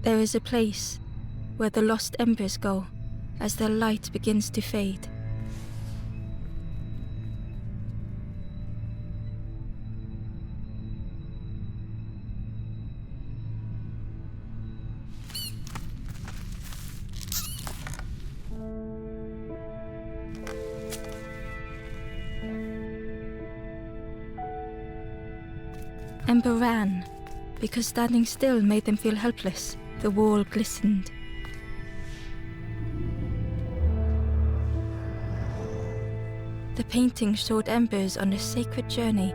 There is a place where the lost embers go as their light begins to fade. Ember ran, because standing still made them feel helpless. The wall glistened. The painting showed embers on a sacred journey.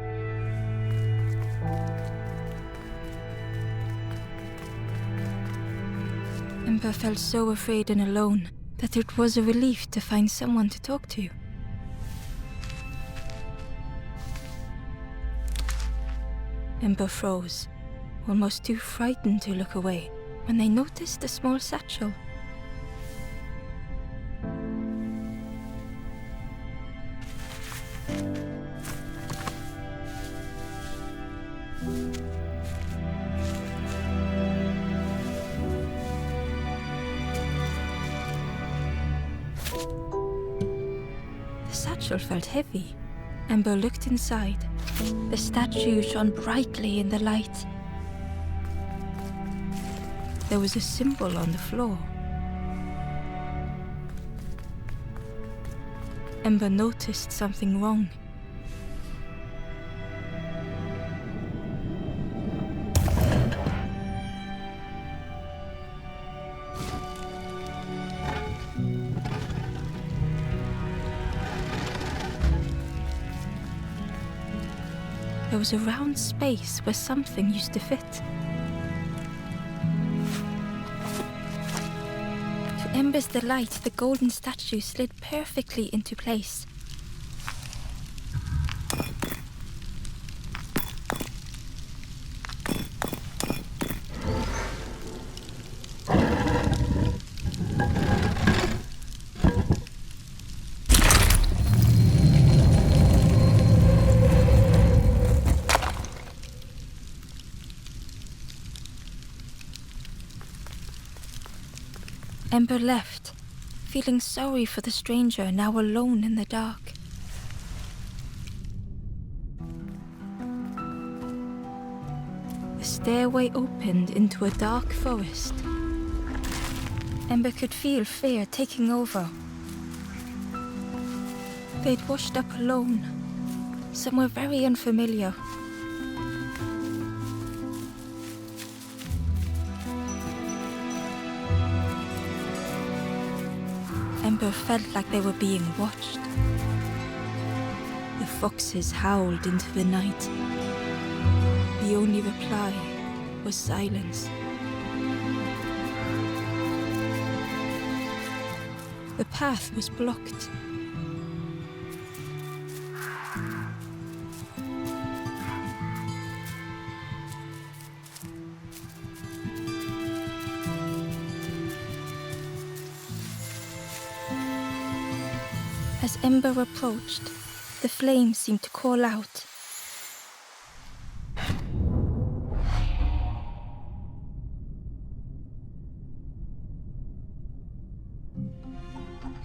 Ember felt so afraid and alone that it was a relief to find someone to talk to. Ember froze, almost too frightened to look away, when they noticed a small satchel. The satchel felt heavy. Ember looked inside. The statue shone brightly in the light. There was a symbol on the floor. Ember noticed something wrong. There was a round space where something used to fit. To Ember's delight, the golden statue slid perfectly into place. Ember left, feeling sorry for the stranger now alone in the dark. The stairway opened into a dark forest. Ember could feel fear taking over. They'd washed up alone, somewhere very unfamiliar. Ember felt like they were being watched. The foxes howled into the night. The only reply was silence. The path was blocked. As Ember approached, the flame seemed to call out.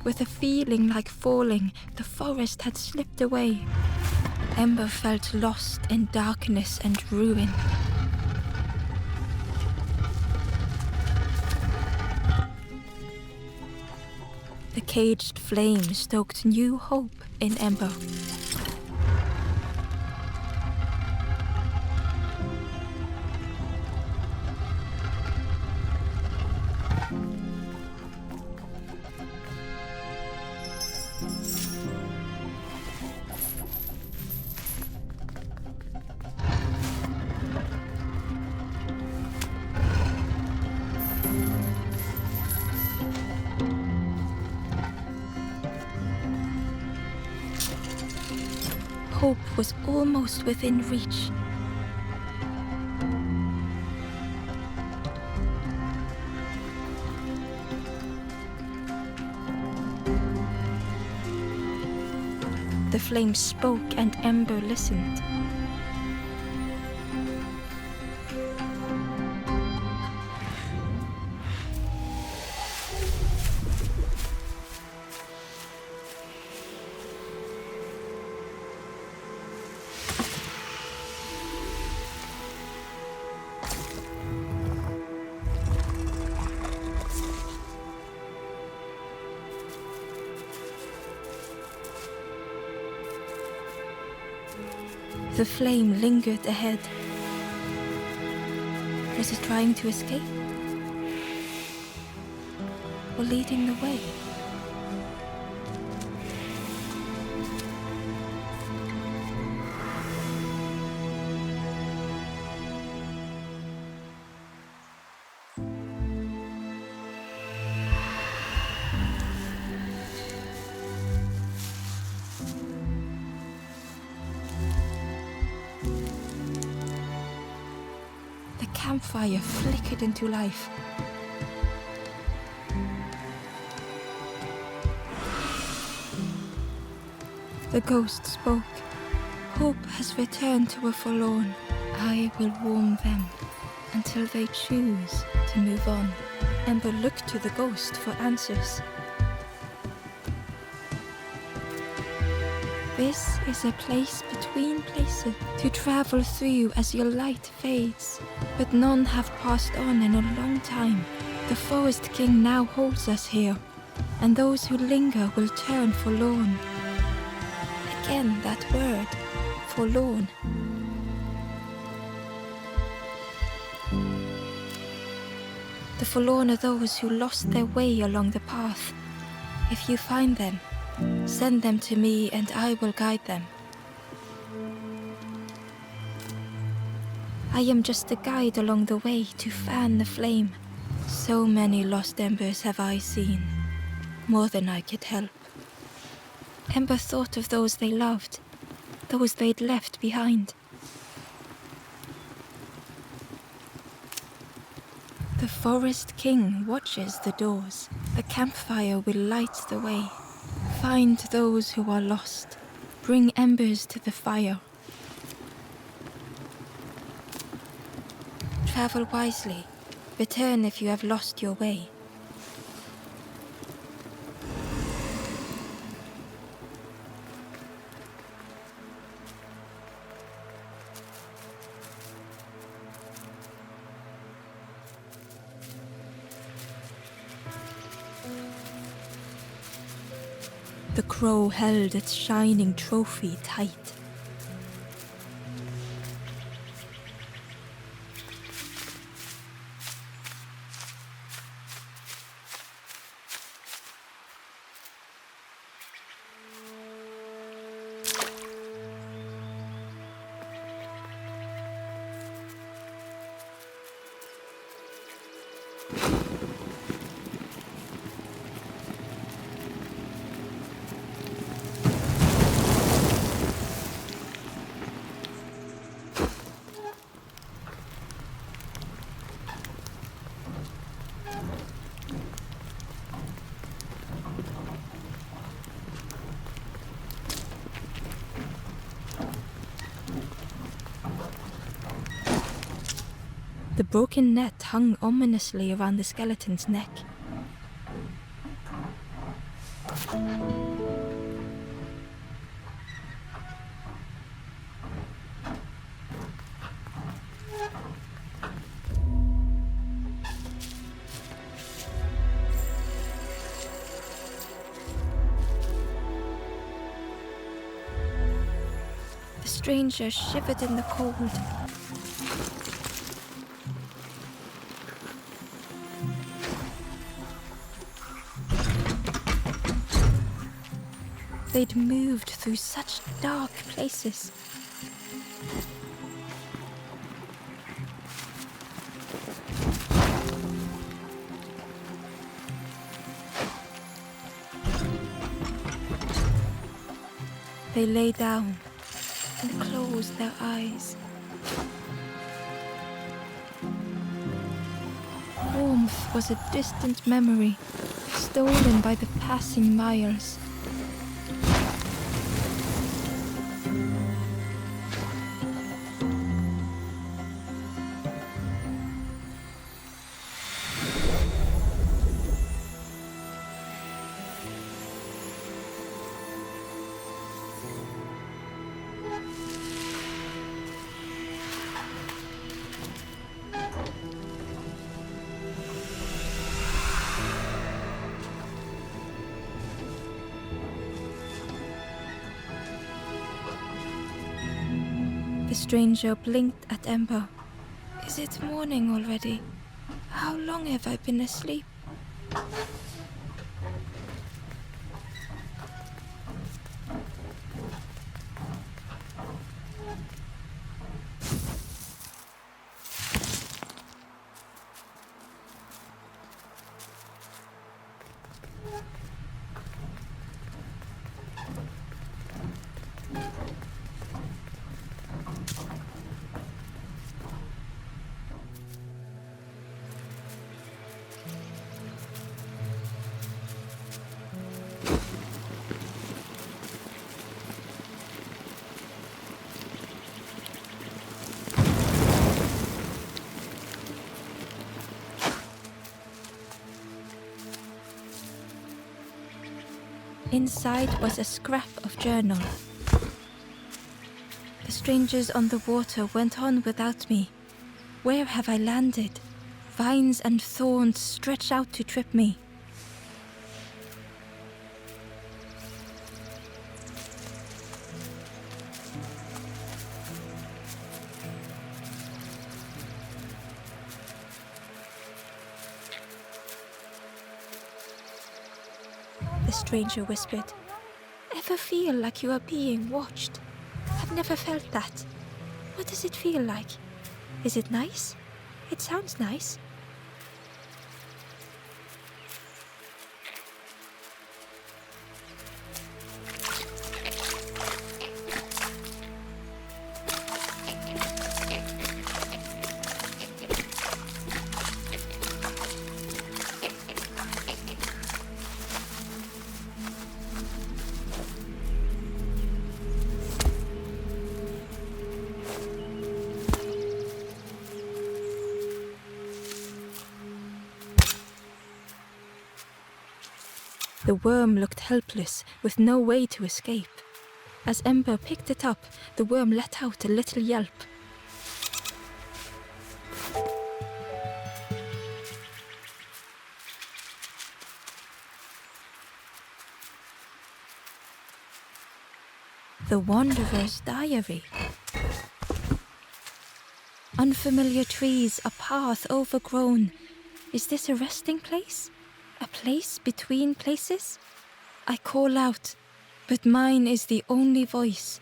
With a feeling like falling, the forest had slipped away. Ember felt lost in darkness and ruin. The caged flame stoked new hope in Ember. Hope was almost within reach. The flame spoke and Ember listened. The flame lingered ahead. Was it trying to escape? Or leading the way? The campfire flickered into life. The ghost spoke. Hope has returned to a forlorn. I will warm them until they choose to move on. Ember looked to the ghost for answers. This is a place between places to travel through as your light fades. But none have passed on in a long time. The Forest King now holds us here, and those who linger will turn forlorn. Again that word, forlorn. The forlorn are those who lost their way along the path. If you find them, send them to me and I will guide them. I am just a guide along the way to fan the flame. So many lost embers have I seen, more than I could help. Ember thought of those they loved, those they'd left behind. The Forest King watches the doors. The campfire will light the way. Find those who are lost. Bring embers to the fire. Travel wisely. Return if you have lost your way. The crow held its shining trophy tight. The broken net hung ominously around the skeleton's neck. The stranger shivered in the cold. They'd moved through such dark places. They lay down and closed their eyes. Warmth was a distant memory, stolen by the passing miles. stranger blinked at Ember. Is it morning already? How long have I been asleep? Inside was a scrap of journal. The strangers on the water went on without me. Where have I landed? Vines and thorns stretch out to trip me. The stranger whispered. Ever feel like you are being watched? I've never felt that. What does it feel like? Is it nice? It sounds nice. The worm looked helpless, with no way to escape. As Ember picked it up, the worm let out a little yelp. The Wanderer's Diary. Unfamiliar trees, a path overgrown. Is this a resting place? A place between places? I call out, but mine is the only voice.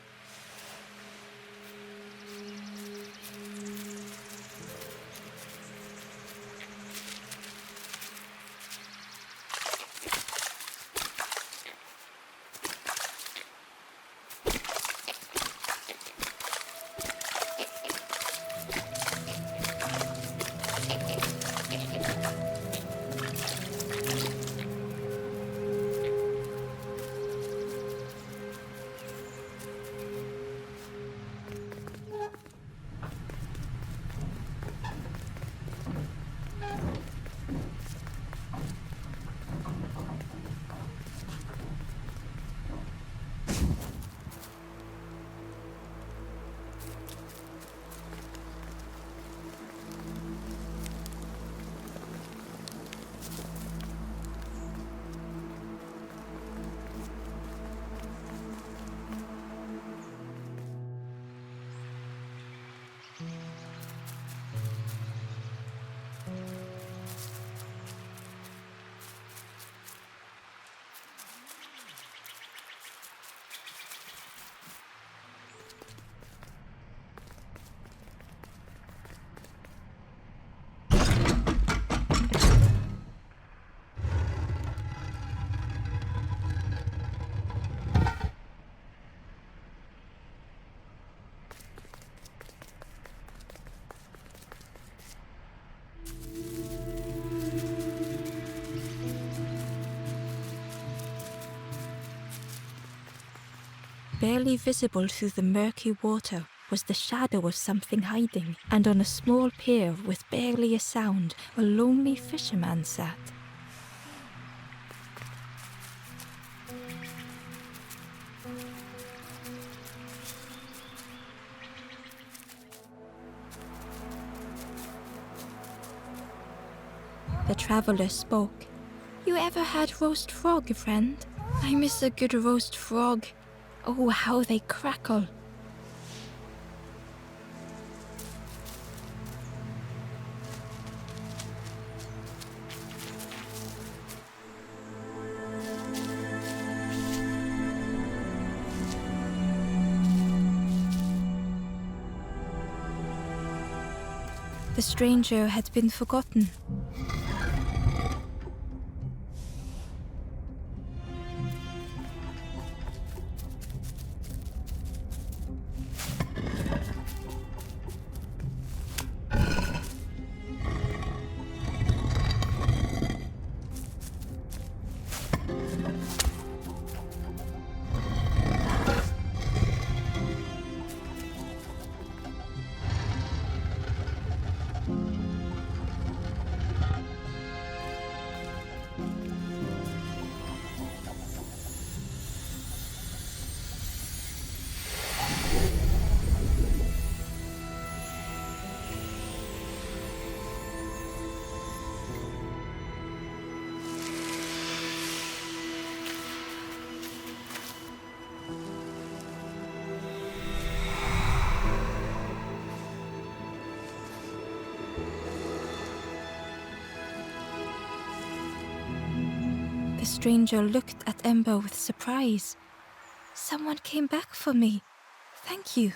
Barely visible through the murky water was the shadow of something hiding, and on a small pier with barely a sound, a lonely fisherman sat. The traveler spoke. You ever had roast frog, friend? I miss a good roast frog. Oh, how they crackle. The stranger had been forgotten. The stranger looked at Ember with surprise. Someone came back for me. Thank you.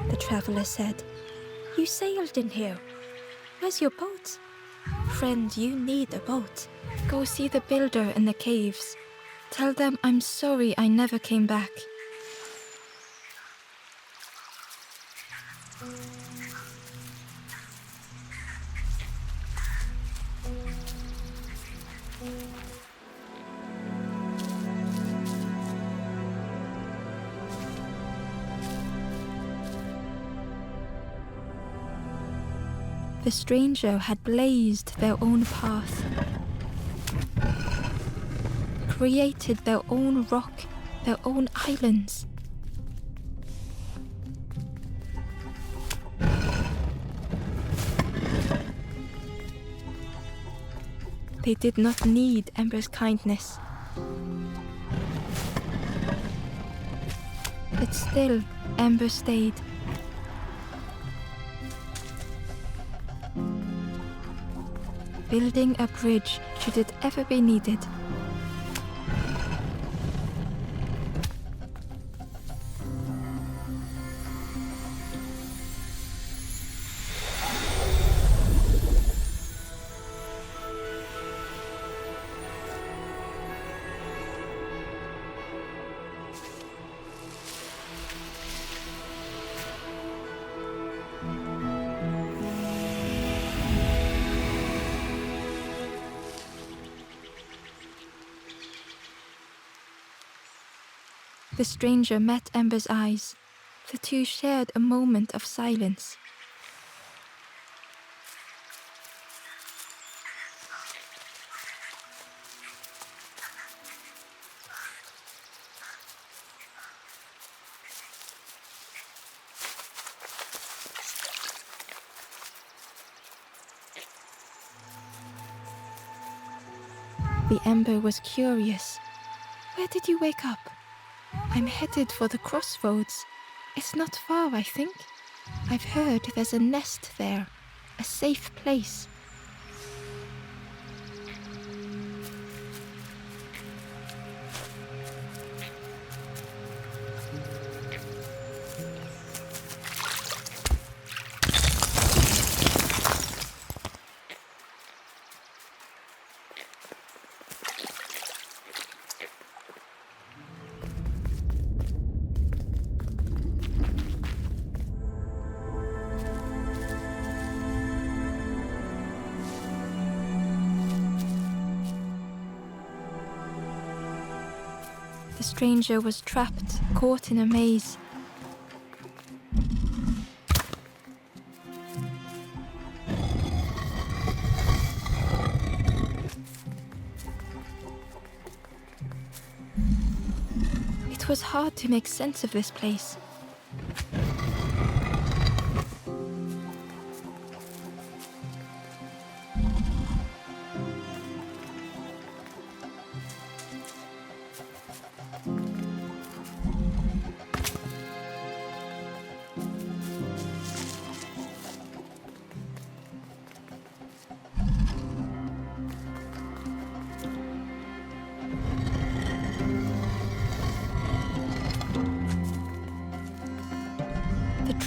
The traveler said, "You sailed in here. Where's your boat?" "Friend, you need a boat. Go see the builder in the caves. Tell them I'm sorry I never came back." The stranger had blazed their own path, created their own rock, their own islands. They did not need Ember's kindness. But still, Ember stayed. Building a bridge should it ever be needed. The stranger met Ember's eyes. The two shared a moment of silence. The Ember was curious. "Where did you wake up?" "I'm headed for the crossroads. It's not far, I think. I've heard there's a nest there, a safe place." The stranger was trapped, caught in a maze. It was hard to make sense of this place.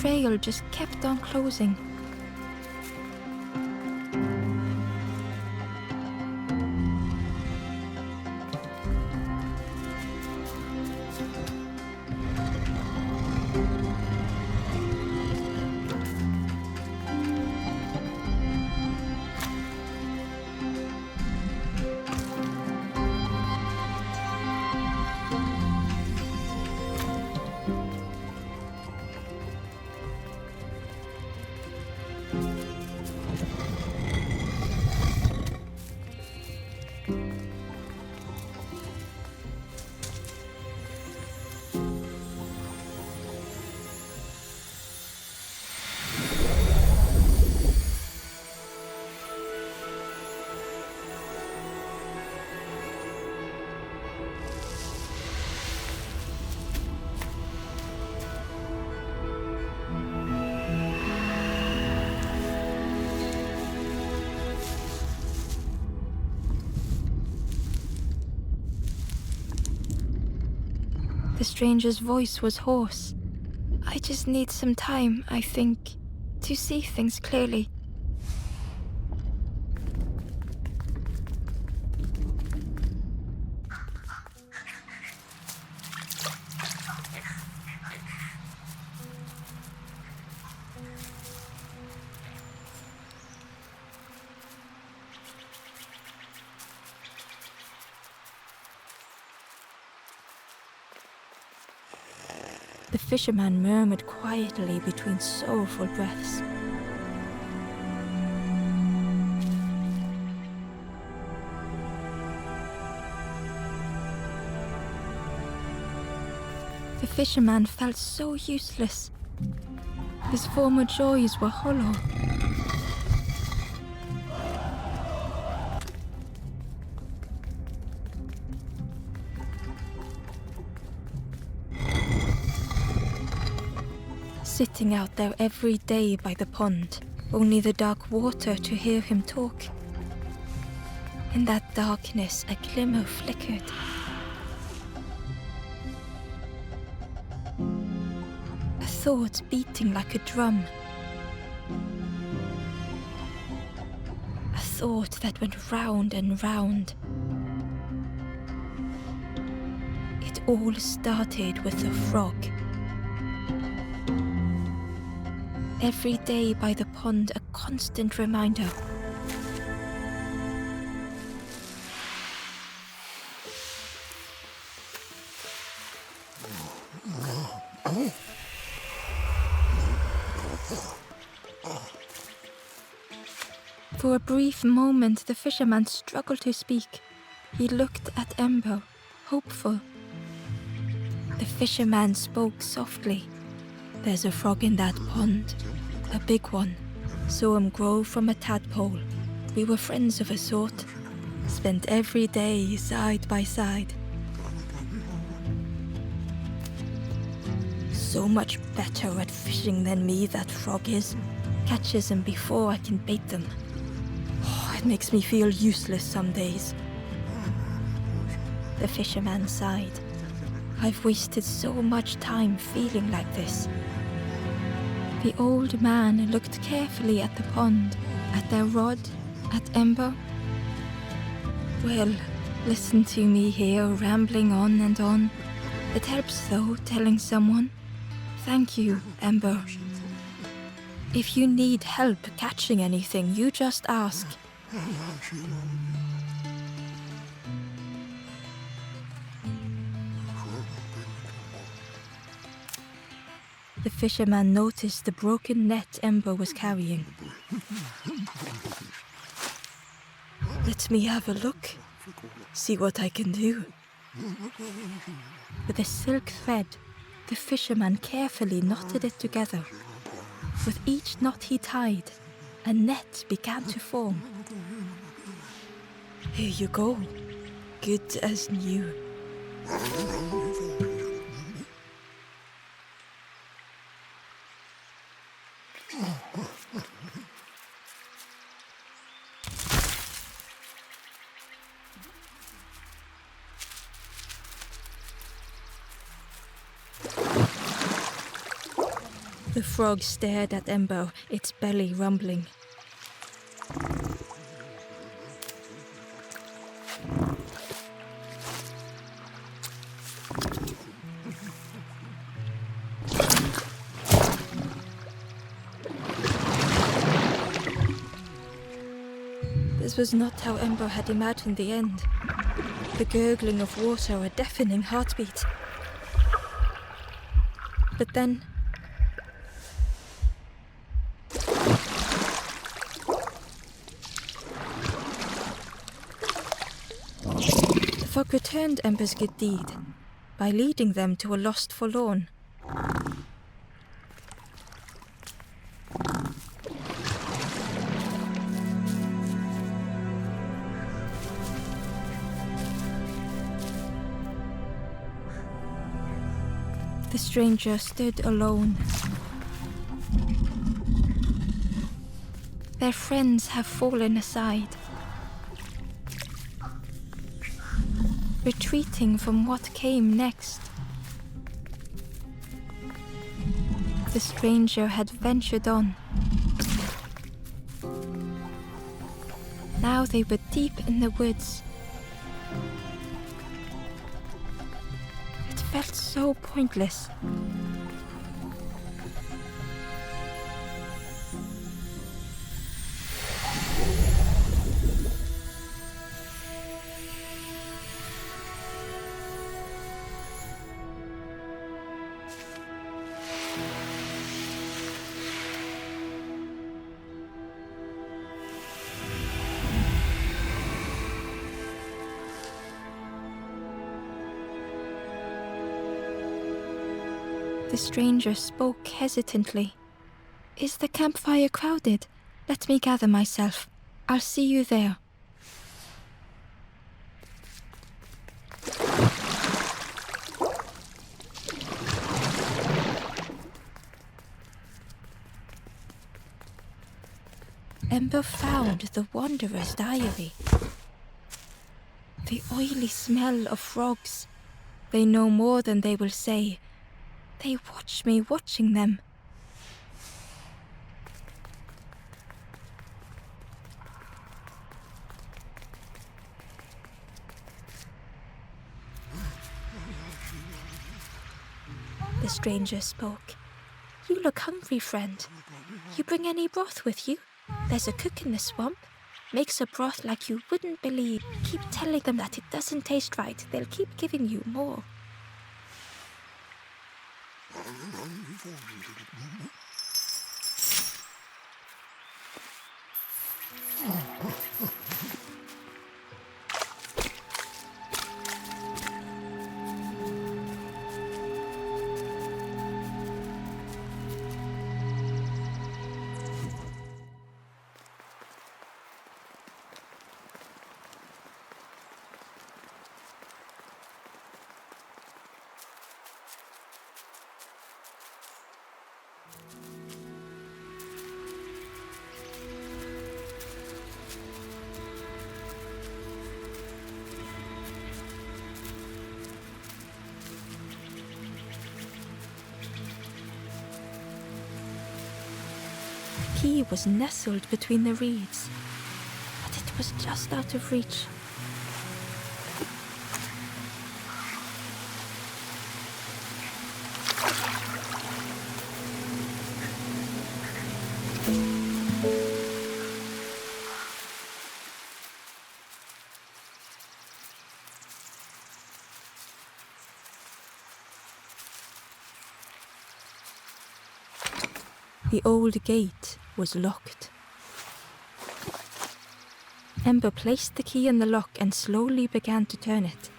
trail just kept on closing. The stranger's voice was hoarse. I just need some time, I think, to see things clearly. The fisherman murmured quietly between sorrowful breaths. The fisherman felt so useless. His former joys were hollow. Sitting out there every day by the pond, only the dark water to hear him talk. In that darkness, a glimmer flickered. A thought beating like a drum. A thought that went round and round. It all started with a frog. Every day by the pond, a constant reminder. For a brief moment, the fisherman struggled to speak. He looked at Ember, hopeful. The fisherman spoke softly. There's a frog in that pond, a big one. Saw him grow from a tadpole. We were friends of a sort. Spent every day side by side. So much better at fishing than me, that frog is. Catches them before I can bait them. Oh, it makes me feel useless some days. The fisherman sighed. I've wasted so much time feeling like this. The old man looked carefully at the pond, at their rod, at Ember. Well, listen to me here, rambling on and on. It helps though, telling someone. Thank you, Ember. If you need help catching anything, you just ask. The fisherman noticed the broken net Ember was carrying. Let me have a look, see what I can do. With a silk thread, the fisherman carefully knotted it together. With each knot he tied, a net began to form. Here you go, good as new. The frog stared at Ember, its belly rumbling. This was not how Ember had imagined the end. The gurgling of water, a deafening heartbeat. But then... the frog returned Ember's good deed by leading them to a lost forlorn. The stranger stood alone. Their friends have fallen aside, retreating from what came next. The stranger had ventured on. Now they were deep in the woods. It felt so pointless. The stranger spoke hesitantly. "Is the campfire crowded? Let me gather myself. I'll see you there." Ember found the wanderer's diary. The oily smell of frogs. They know more than they will say. They watch me watching them. The stranger spoke. "You look hungry, friend. You bring any broth with you? There's a cook in the swamp. Makes a broth like you wouldn't believe. Keep telling them that it doesn't taste right. They'll keep giving you more." The key was nestled between the reeds, but it was just out of reach. The old gate was locked. Ember placed the key in the lock and slowly began to turn it.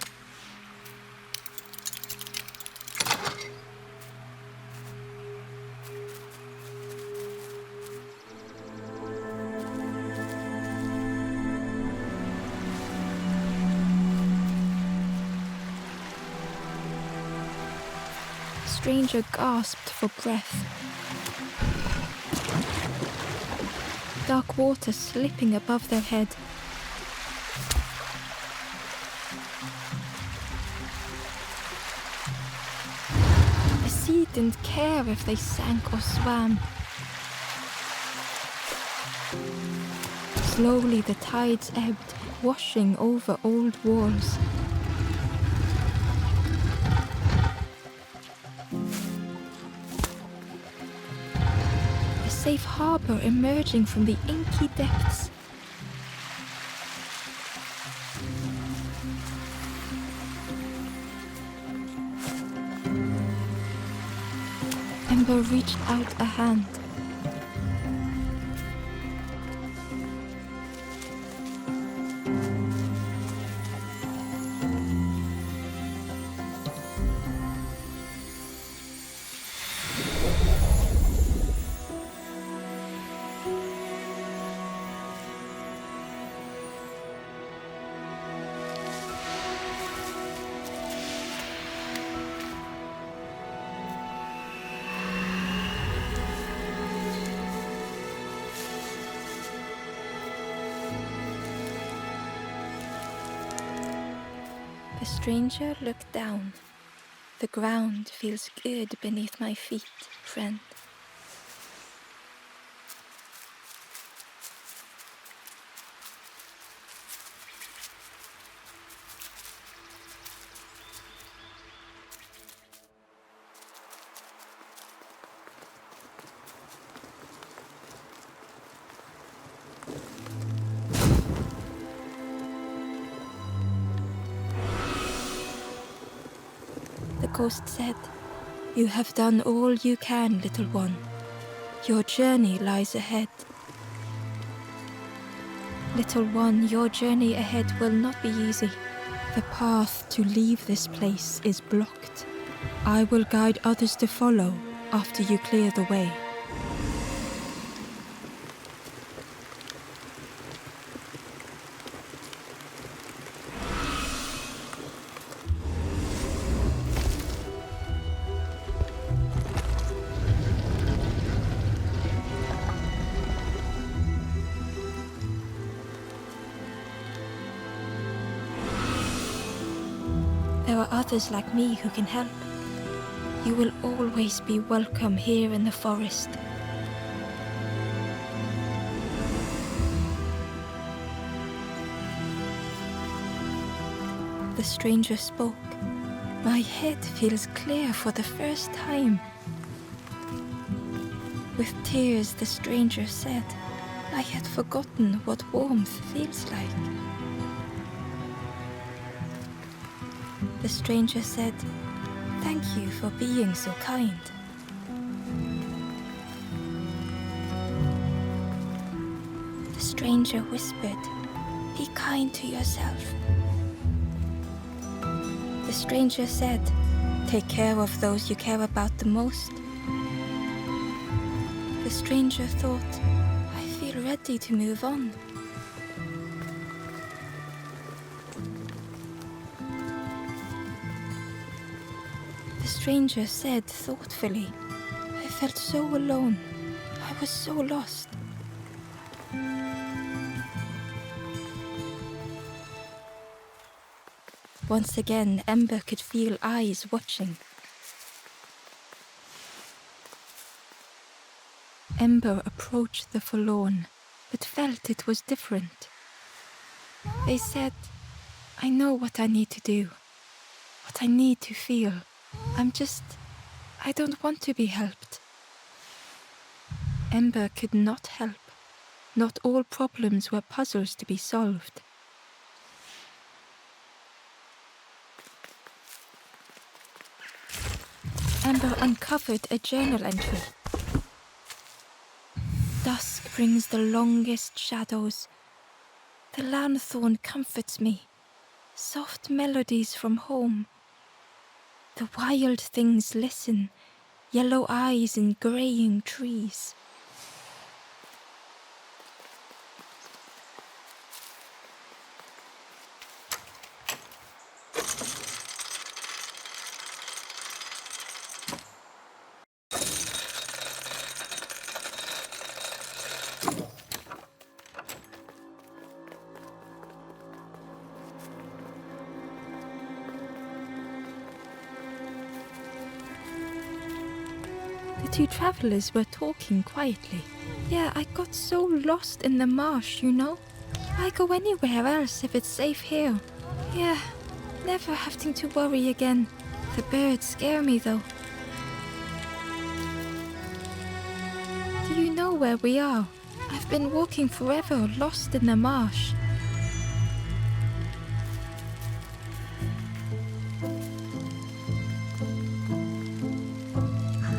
The stranger gasped for breath. Dark water slipping above their head. A sea didn't care if they sank or swam. Slowly the tides ebbed, washing over old walls. A safe harbor emerging from the inky depths. Ember reached out a hand. The stranger looked down. The ground feels good beneath my feet, friend. The ghost said, "You have done all you can, little one. Your journey lies ahead." Little one, your journey ahead will not be easy. The path to leave this place is blocked. I will guide others to follow after you clear the way. There are others like me who can help. You will always be welcome here in the forest. The stranger spoke. My head feels clear for the first time. With tears, the stranger said, I had forgotten what warmth feels like. The stranger said, thank you for being so kind. The stranger whispered, be kind to yourself. The stranger said, take care of those you care about the most. The stranger thought, I feel ready to move on. The stranger said thoughtfully, I felt so alone. I was so lost. Once again, Ember could feel eyes watching. Ember approached the forlorn, but felt it was different. They said, I know what I need to do, what I need to feel. I don't want to be helped. Ember could not help. Not all problems were puzzles to be solved. Ember uncovered a journal entry. Dusk brings the longest shadows. The lanthorn comforts me. Soft melodies from home. The wild things listen. Yellow eyes in graying trees. two travelers were talking quietly. Yeah, I got so lost in the marsh, you know? Why go anywhere else if it's safe here? Yeah, never having to worry again. The birds scare me though. Do you know where we are? I've been walking forever, lost in the marsh.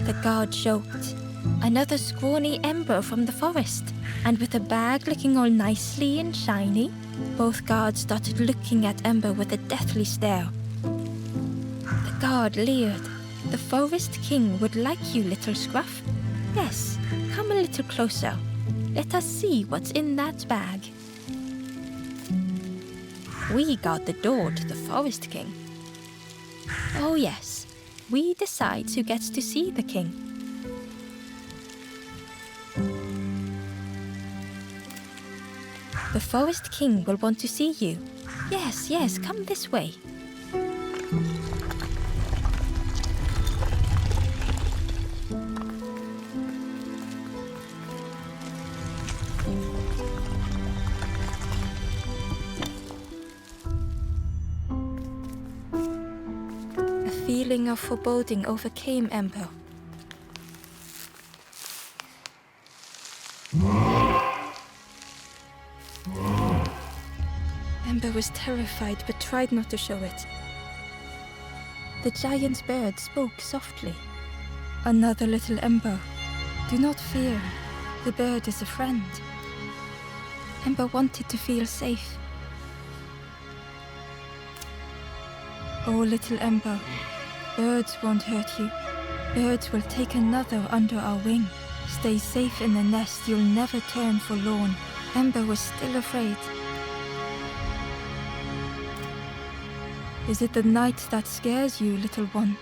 The guard joked. Another scrawny ember from the forest, and with a bag looking all nicely and shiny. Both guards started looking at Ember with a deathly stare. The guard leered. The forest king would like you, little scruff. Yes, come a little closer. Let us see what's in that bag. We guard the door to the forest king. Oh yes, we decide who gets to see the king. The forest king will want to see you. Yes, yes, come this way. A feeling of foreboding overcame Ember. Ember was terrified but tried not to show it. The giant bird spoke softly. Another little Ember. Do not fear. The bird is a friend. Ember wanted to feel safe. Oh, little Ember. Birds won't hurt you. Birds will take another under our wing. Stay safe in the nest. You'll never turn forlorn. Ember was still afraid. Is it the night that scares you, little one?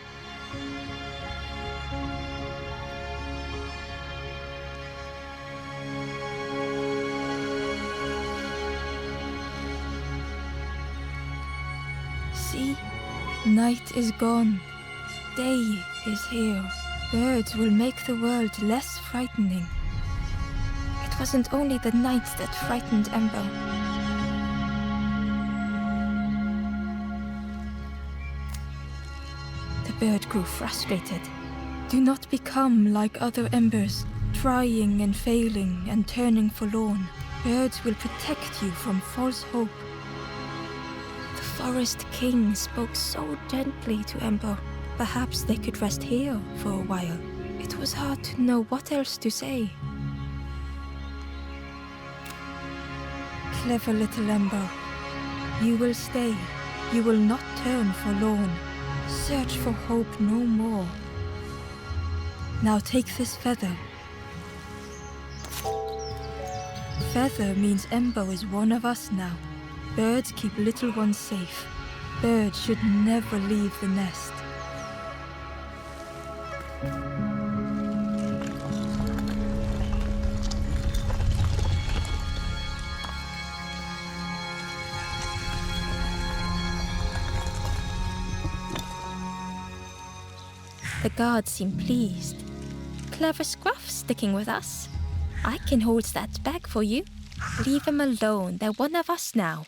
See, night is gone. Day is here. Birds will make the world less frightening. It wasn't only the night that frightened Ember. The bird grew frustrated. Do not become like other embers, trying and failing and turning forlorn. Birds will protect you from false hope. The forest king spoke so gently to Ember. Perhaps they could rest here for a while. It was hard to know what else to say. Clever little Ember. You will stay. You will not turn forlorn. Search for hope no more. Now take this feather. Feather means Ember is one of us now. Birds keep little ones safe. Birds should never leave the nest. The guards seem pleased. Clever Scruff sticking with us. I can hold that bag for you. Leave them alone, they're one of us now.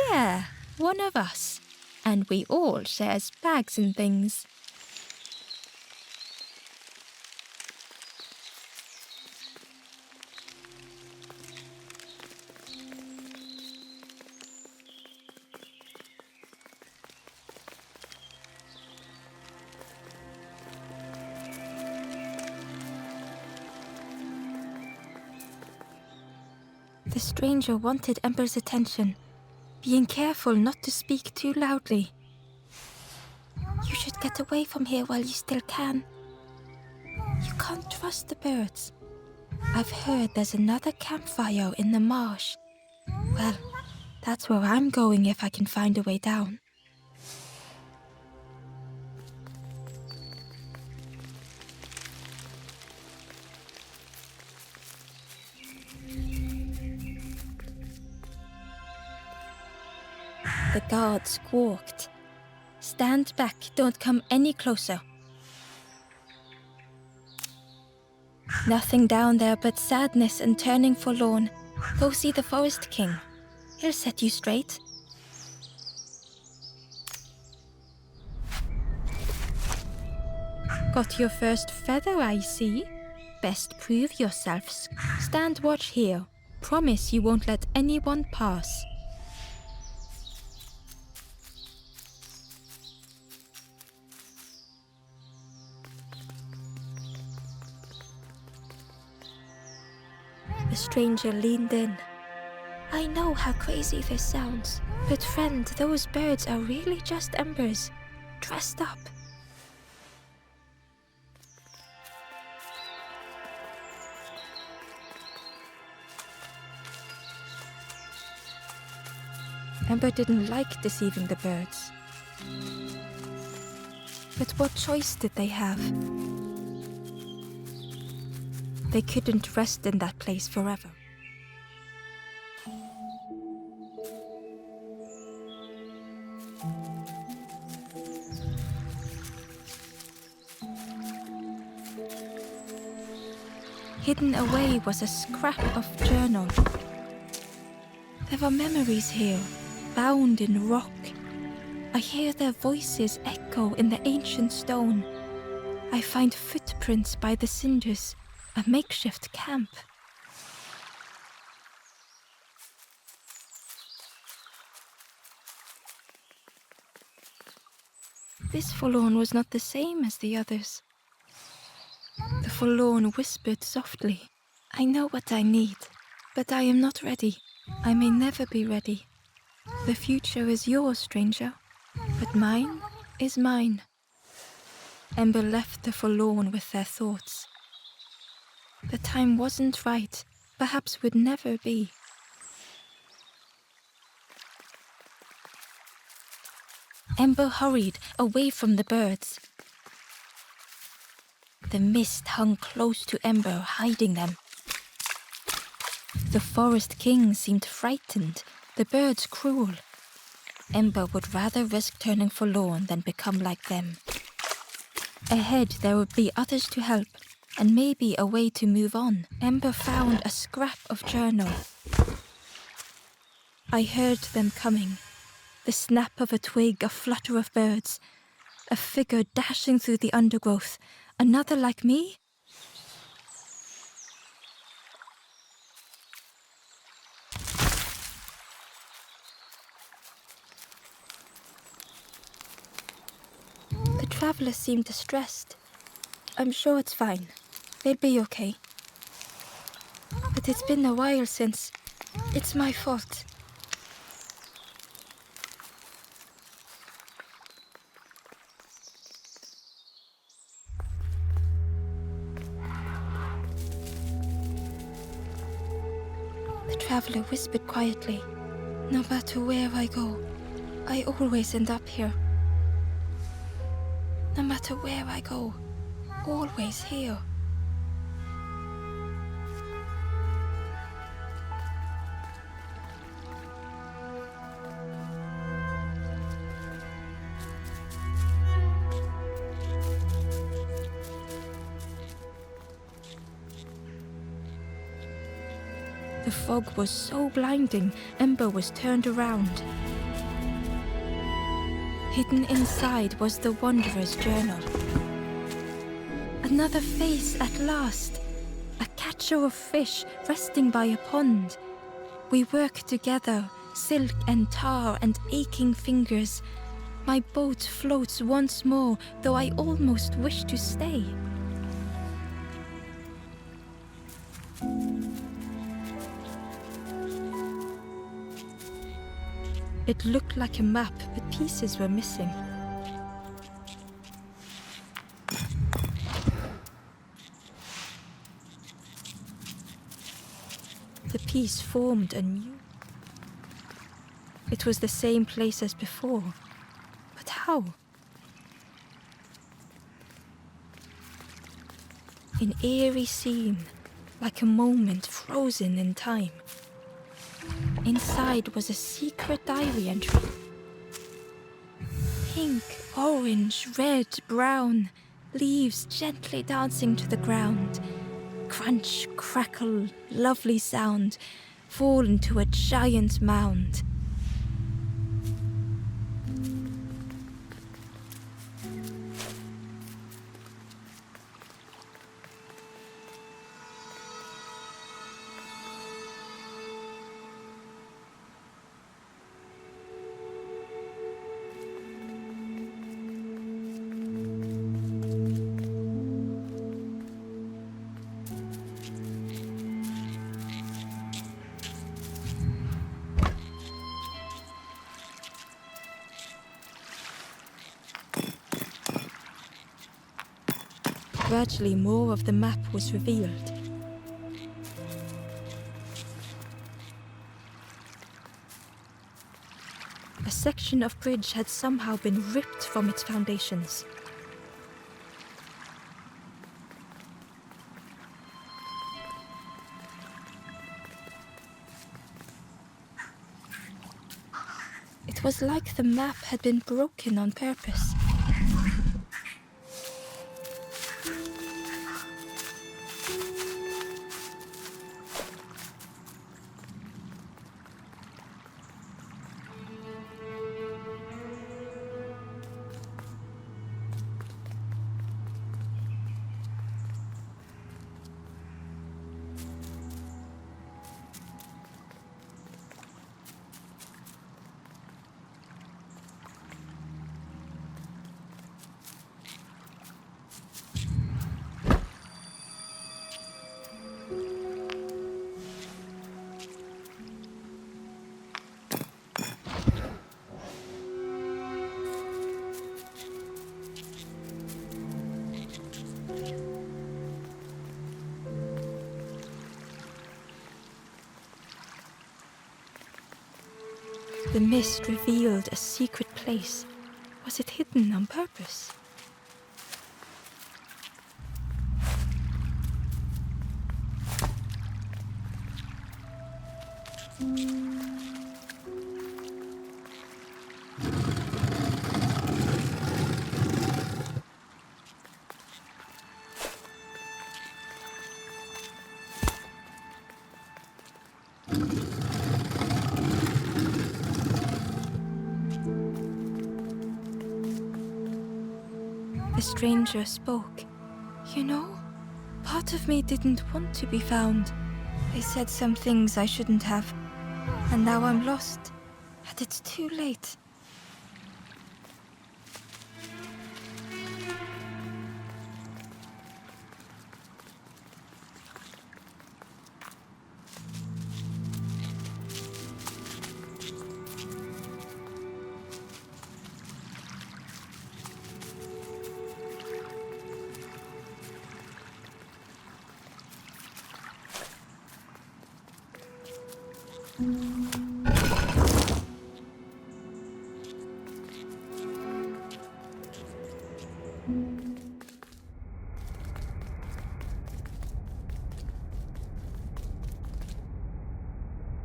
Yeah, one of us. And we all shares bags and things. The stranger wanted Ember's attention, being careful not to speak too loudly. You should get away from here while you still can. You can't trust the birds. I've heard there's another campfire in the marsh. Well, that's where I'm going if I can find a way down. The guard squawked. Stand back, don't come any closer. Nothing down there but sadness and turning forlorn. Go see the Forest King. He'll set you straight. Got your first feather, I see. Best prove yourselves. Stand watch here. Promise you won't let anyone pass. The stranger leaned in. I know how crazy this sounds, but friend, those birds are really just embers, dressed up. Ember didn't like deceiving the birds. But what choice did they have? They couldn't rest in that place forever. Hidden away was a scrap of journal. There were memories here, bound in rock. I hear their voices echo in the ancient stone. I find footprints by the cinders, a makeshift camp. This forlorn was not the same as the others. The forlorn whispered softly, I know what I need, but I am not ready. I may never be ready. The future is yours, stranger, but mine is mine. Ember left the forlorn with their thoughts. The time wasn't right, perhaps would never be. Ember hurried away from the birds. The mist hung close to Ember, hiding them. The Forest King seemed frightened, the birds cruel. Ember would rather risk turning forlorn than become like them. Ahead there would be others to help, and maybe a way to move on. Ember found a scrap of journal. I heard them coming. The snap of a twig, a flutter of birds. A figure dashing through the undergrowth. Another like me? The traveler seemed distressed. I'm sure it's fine. They'll be okay. But it's been a while since. It's my fault. The traveler whispered quietly. No matter where I go, I always end up here. No matter where I go, always here. The fog was so blinding, Ember was turned around. Hidden inside was the Wanderer's journal. Another face at last. A catcher of fish resting by a pond. We work together, silk and tar and aching fingers. My boat floats once more, though I almost wish to stay. It looked like a map, but pieces were missing. The piece formed anew. It was the same place as before. But how? An eerie scene, like a moment frozen in time. Inside was a secret diary entry. Pink, orange, red, brown, leaves gently dancing to the ground. Crunch, crackle, lovely sound, fall into a giant mound. Gradually, more of the map was revealed. A section of bridge had somehow been ripped from its foundations. It was like the map had been broken on purpose. The mist revealed a secret place. Was it hidden on purpose? The stranger spoke. You know, part of me didn't want to be found. I said some things I shouldn't have. And now I'm lost. And it's too late.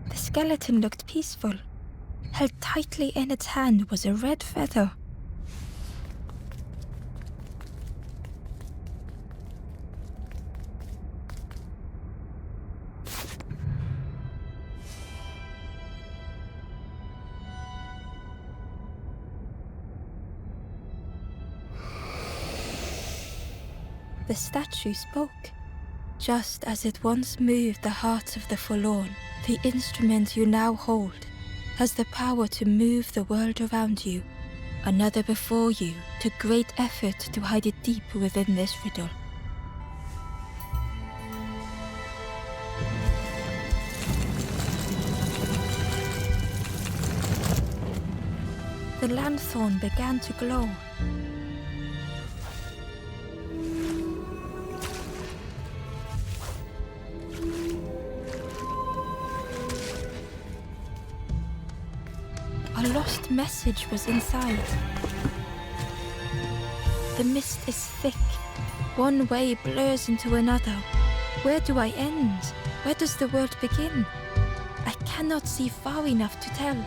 The skeleton looked peaceful. Held tightly in its hand was a red feather. The statue spoke. Just as it once moved the hearts of the forlorn, the instrument you now hold has the power to move the world around you. Another before you took great effort to hide it deep within this riddle. The lanthorn began to glow. A lost message was inside. The mist is thick. One way blurs into another. Where do I end? Where does the world begin? I cannot see far enough to tell.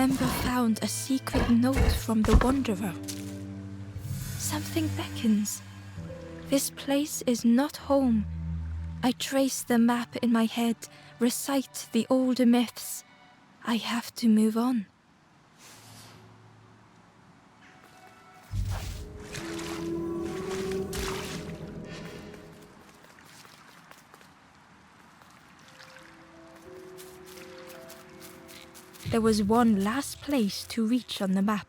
Ember found a secret note from the Wanderer. Something beckons. This place is not home. I trace the map in my head, recite the older myths. I have to move on. There was one last place to reach on the map.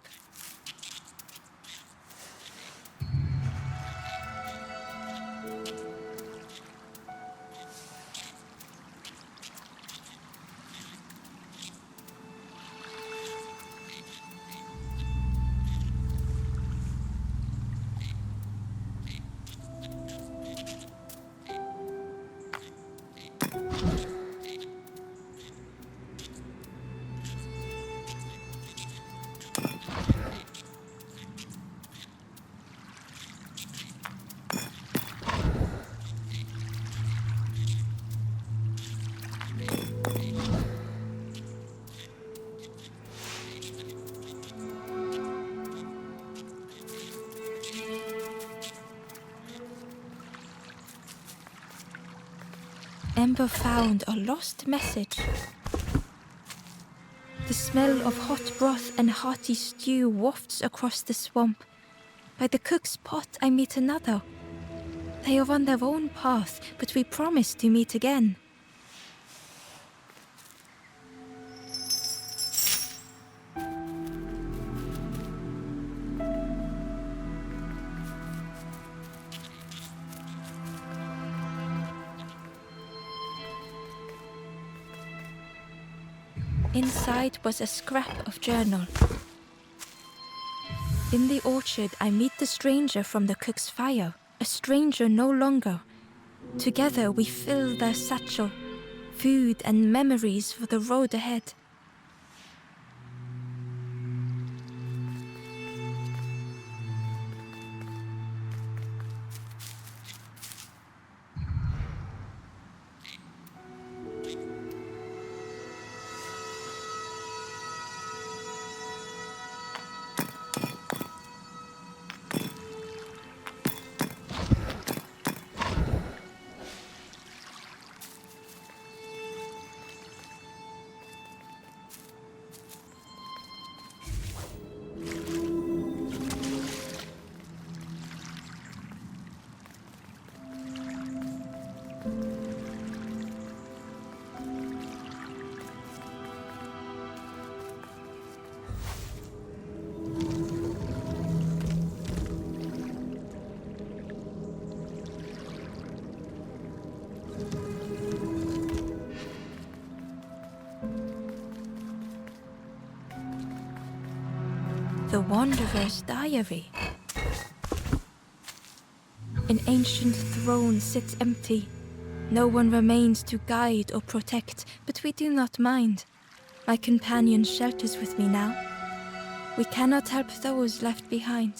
Ember found a lost message. The smell of hot broth and hearty stew wafts across the swamp. By the cook's pot I meet another. They are on their own path, but we promise to meet again. Inside was a scrap of journal. In the orchard, I meet the stranger from the cook's fire, a stranger no longer. Together we fill their satchel, food and memories for the road ahead. The Wanderer's Diary. An ancient throne sits empty. No one remains to guide or protect, but we do not mind. My companion shelters with me now. We cannot help those left behind.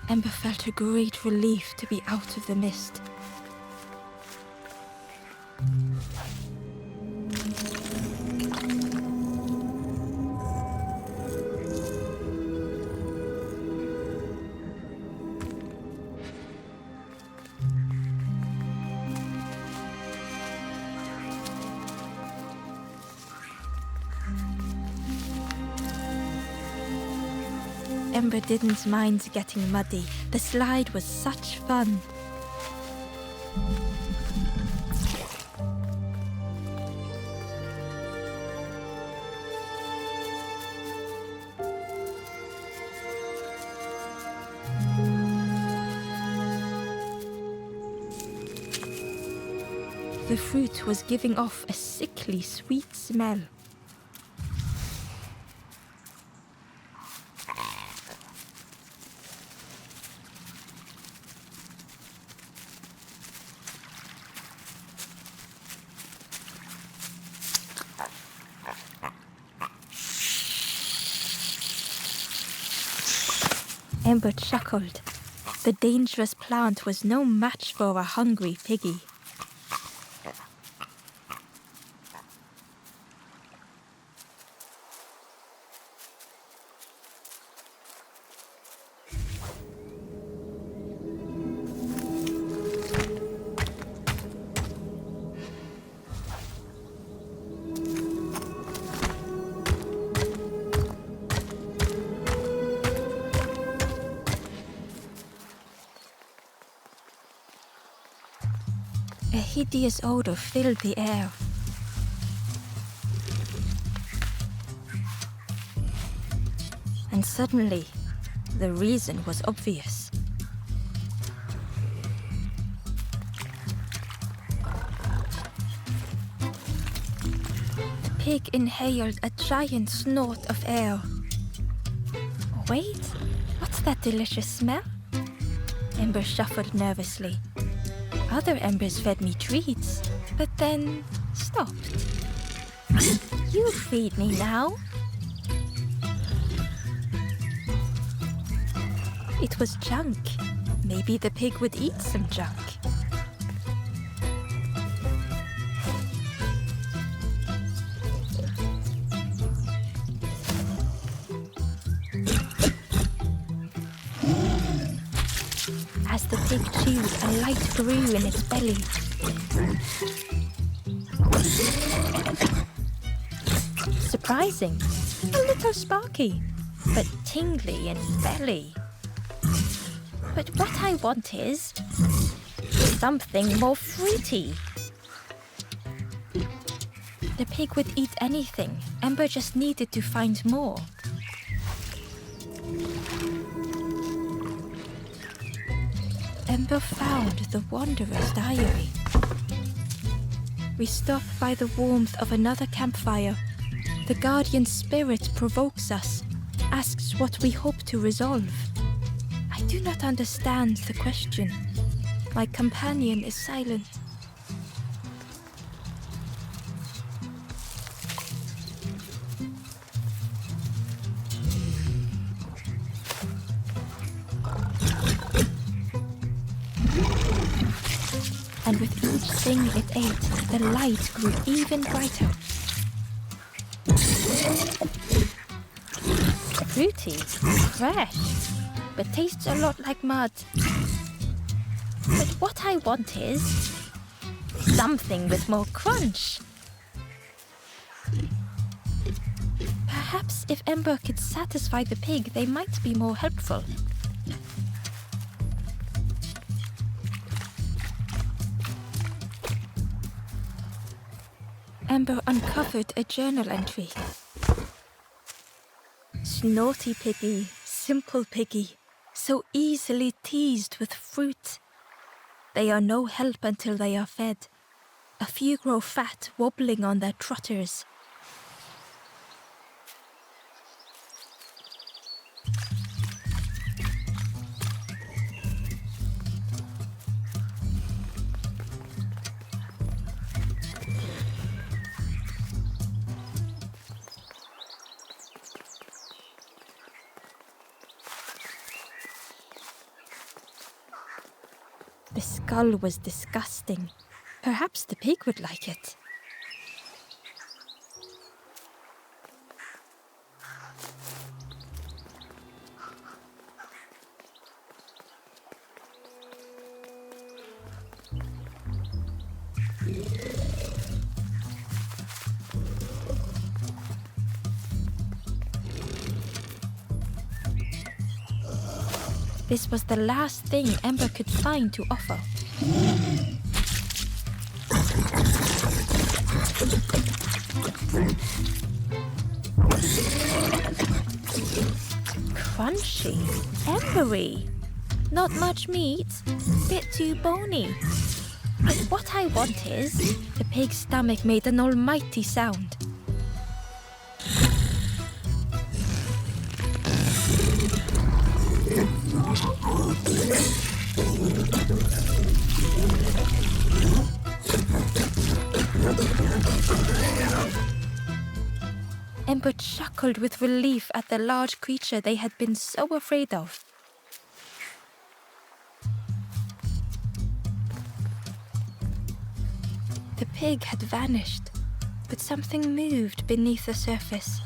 Ember felt a great relief to be out of the mist. Ember didn't mind getting muddy. The slide was such fun. The fruit was giving off a sickly sweet smell. Ember chuckled. The dangerous plant was no match for a hungry piggy. A hideous odor filled the air. And suddenly, the reason was obvious. The pig inhaled a giant snort of air. Wait, what's that delicious smell? Ember shuffled nervously. Other embers fed me treats, but then stopped. You feed me now. It was junk. Maybe the pig would eat some junk. As the pig chewed, a light grew in its belly. Surprising, a little sparky, but tingly in belly. But what I want is something more fruity. The pig would eat anything. Ember just needed to find more. Ember found the Wanderer's diary. We stop by the warmth of another campfire. The guardian spirit provokes us, asks what we hope to resolve. I do not understand the question. My companion is silent. And with each thing it ate, the light grew even brighter. Fruity, fresh, but tastes a lot like mud. But what I want is something with more crunch. Perhaps if Ember could satisfy the pig, they might be more helpful. Ember uncovered a journal entry. Snotty piggy, simple piggy, so easily teased with fruit. They are no help until they are fed. A few grow fat, wobbling on their trotters. The skull was disgusting. Perhaps the pig would like it. This was the last thing Ember could find to offer. Crunchy, embery, not much meat, bit too bony. But what I want is, the pig's stomach made an almighty sound. Ember chuckled with relief at the large creature they had been so afraid of. The pig had vanished, but something moved beneath the surface.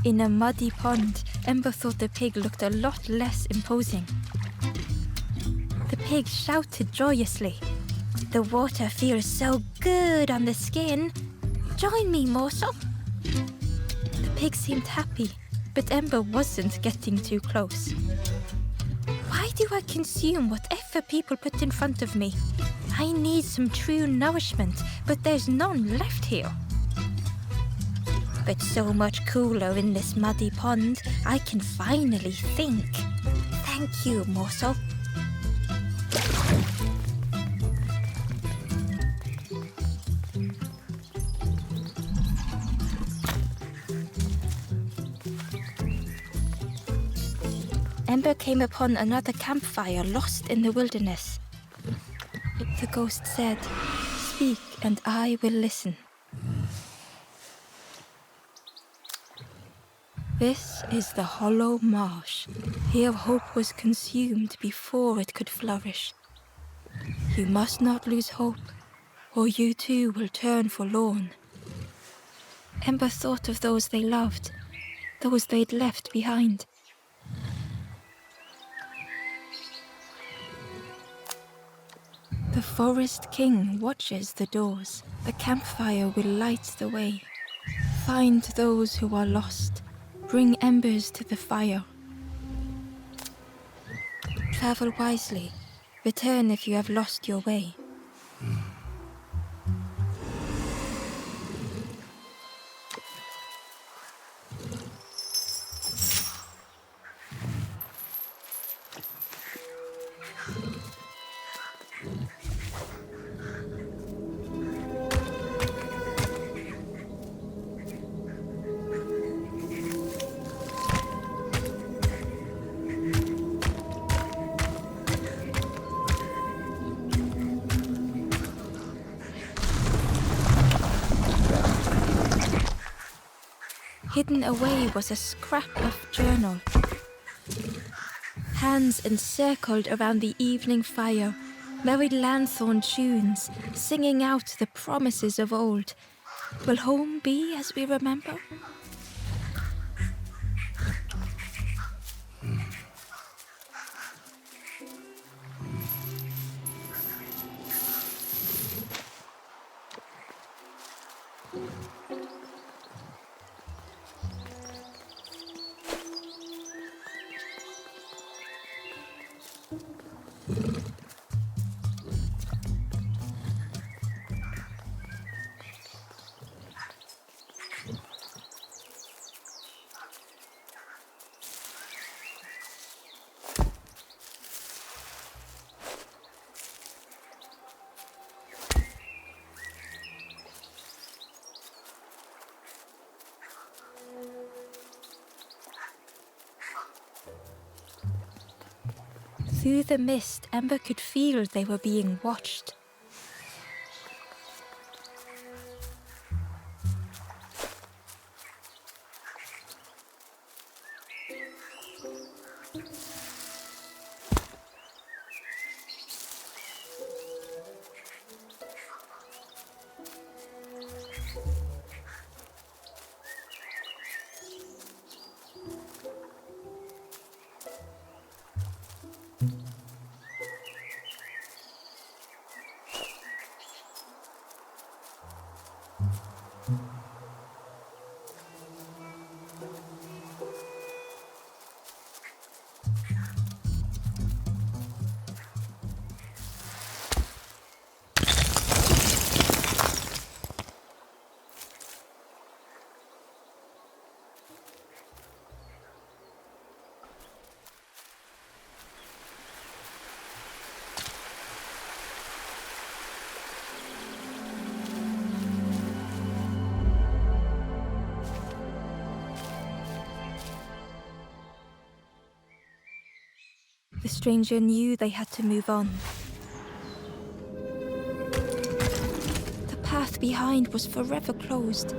In a muddy pond, Ember thought the pig looked a lot less imposing. The pig shouted joyously. "The water feels so good on the skin. Join me, morsel." The pig seemed happy, but Ember wasn't getting too close. Why do I consume whatever people put in front of me? I need some true nourishment, but there's none left here. But so much cooler in this muddy pond, I can finally think. Thank you, morsel. Ember came upon another campfire lost in the wilderness. The ghost said, "Speak and I will listen." This is the hollow marsh. Here hope was consumed before it could flourish. You must not lose hope, or you too will turn forlorn. Ember thought of those they loved, those they'd left behind. The Forest King watches the doors. The campfire will light the way. Find those who are lost. Bring embers to the fire. Travel wisely. Return if you have lost your way. Hidden away was a scrap of journal. Hands encircled around the evening fire, merry lanthorn tunes, singing out the promises of old. Will home be as we remember? Through the mist, Ember could feel they were being watched. The stranger knew they had to move on. The path behind was forever closed.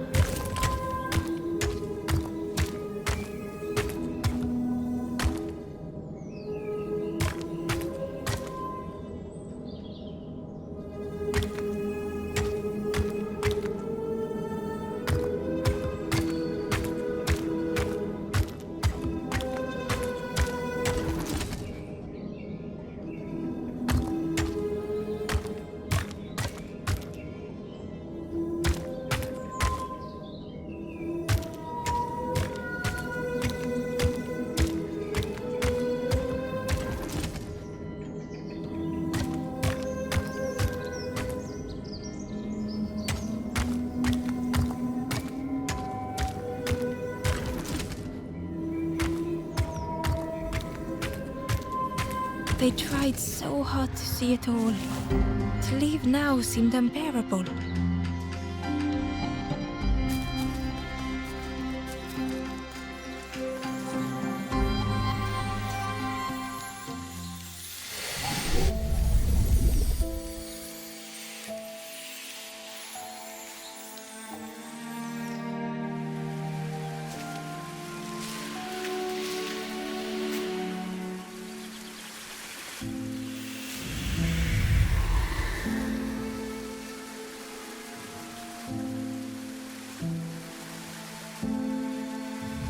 I tried so hard to see it all. To leave now seemed unbearable.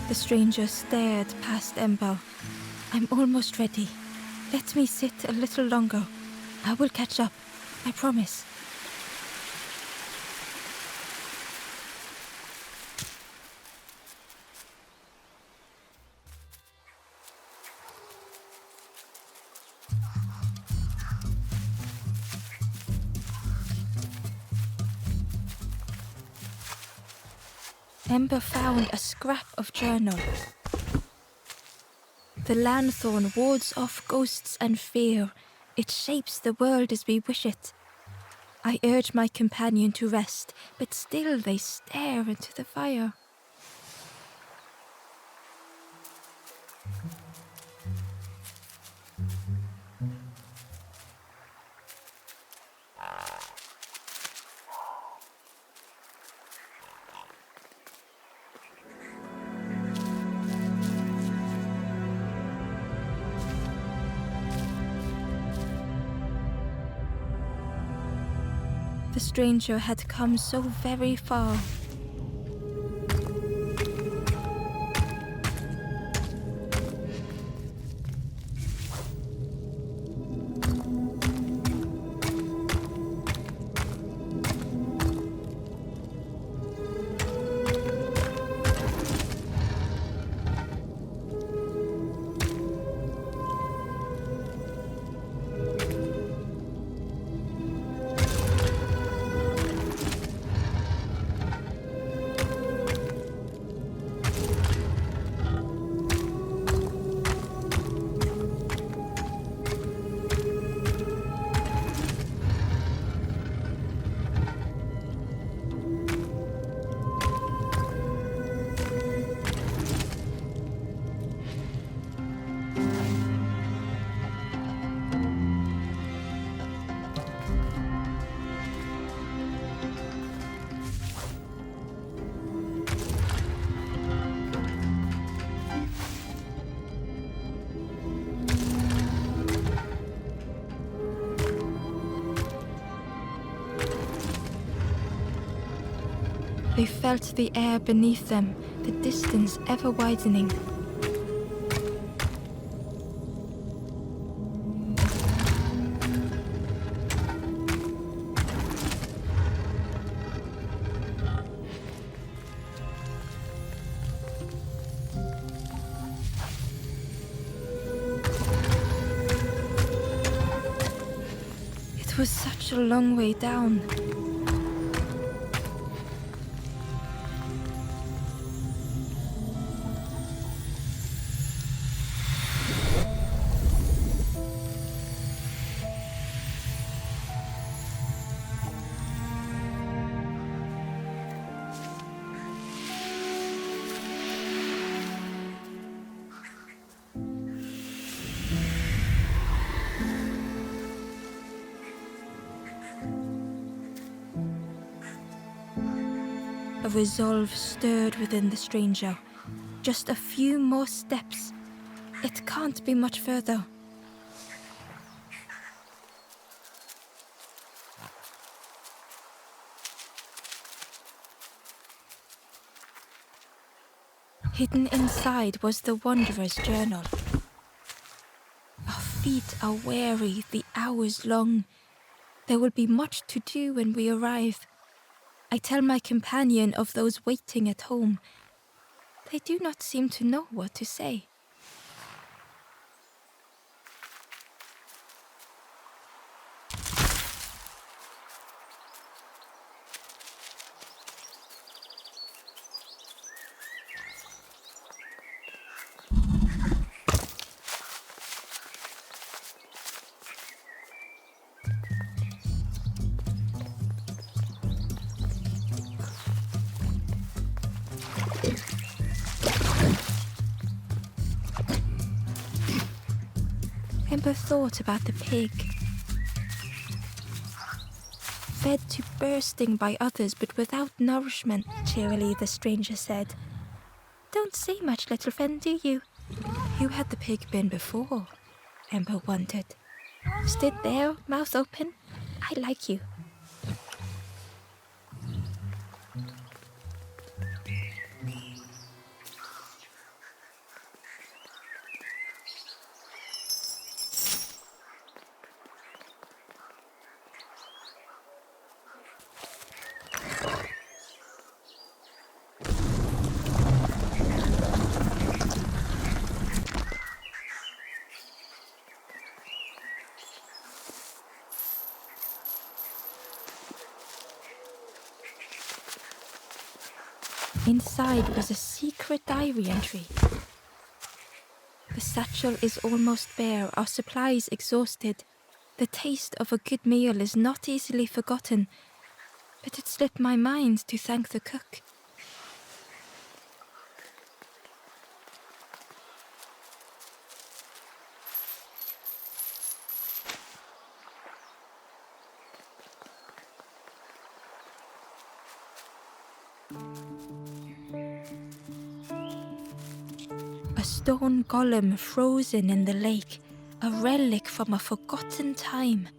The stranger stared past Ember. I'm almost ready. Let me sit a little longer. I will catch up. I promise. Ember found a scrap of journal. The lanthorn wards off ghosts and fear. It shapes the world as we wish it. I urge my companion to rest, but still they stare into the fire. The stranger had come so very far. They felt the air beneath them, the distance ever widening. It was such a long way down. A resolve stirred within the stranger. Just a few more steps. It can't be much further. Hidden inside was the wanderer's journal. Our feet are weary, the hours long. There will be much to do when we arrive. I tell my companion of those waiting at home. They do not seem to know what to say. Ember thought about the pig. Fed to bursting by others, but without nourishment, cheerily the stranger said. Don't say much, little friend, do you? Who had the pig been before? Ember wondered. Stood there, mouth open. I like you. Inside was a secret diary entry. The satchel is almost bare, our supplies exhausted. The taste of a good meal is not easily forgotten, but it slipped my mind to thank the cook. A stone golem frozen in the lake, a relic from a forgotten time.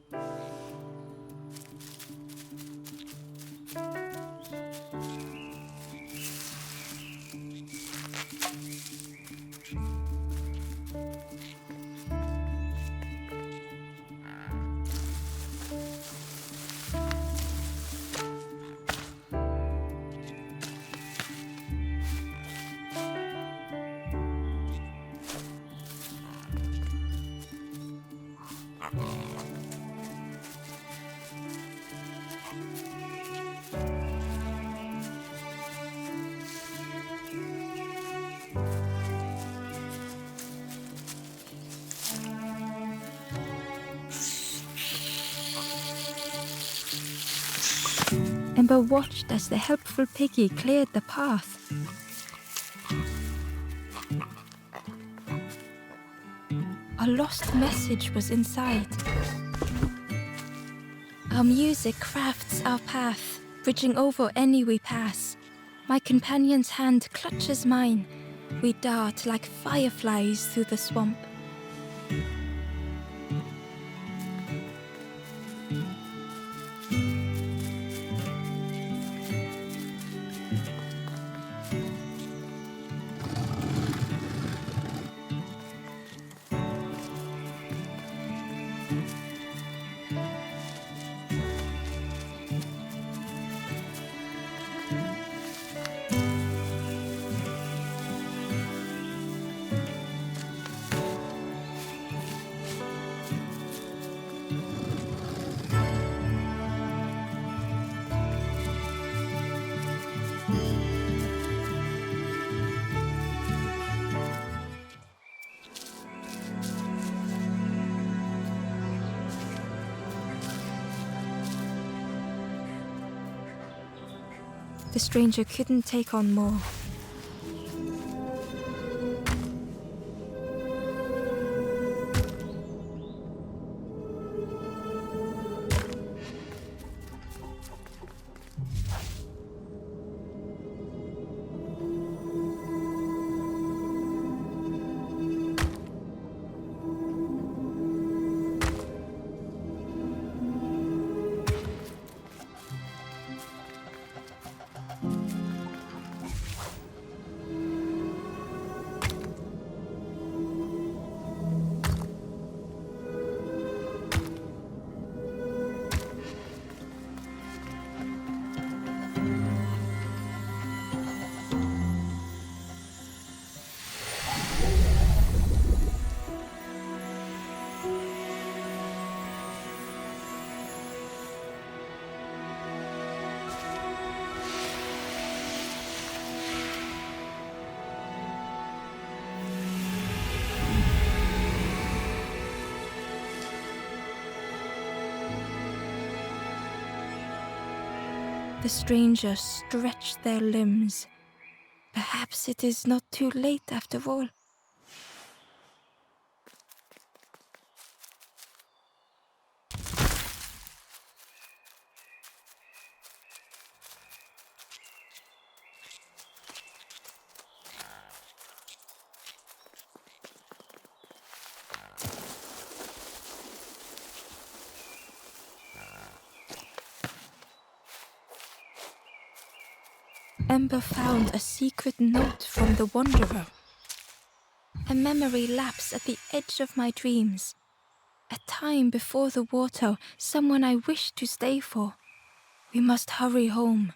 Ember watched as the helpful piggy cleared the path. A lost message was inside. Our music crafts our path, bridging over any we pass. My companion's hand clutches mine. We dart like fireflies through the swamp. The stranger couldn't take on more. The stranger stretched their limbs. Perhaps it is not too late after all. Ember found a secret note from the Wanderer. A memory lapse at the edge of my dreams. A time before the water, someone I wished to stay for. We must hurry home.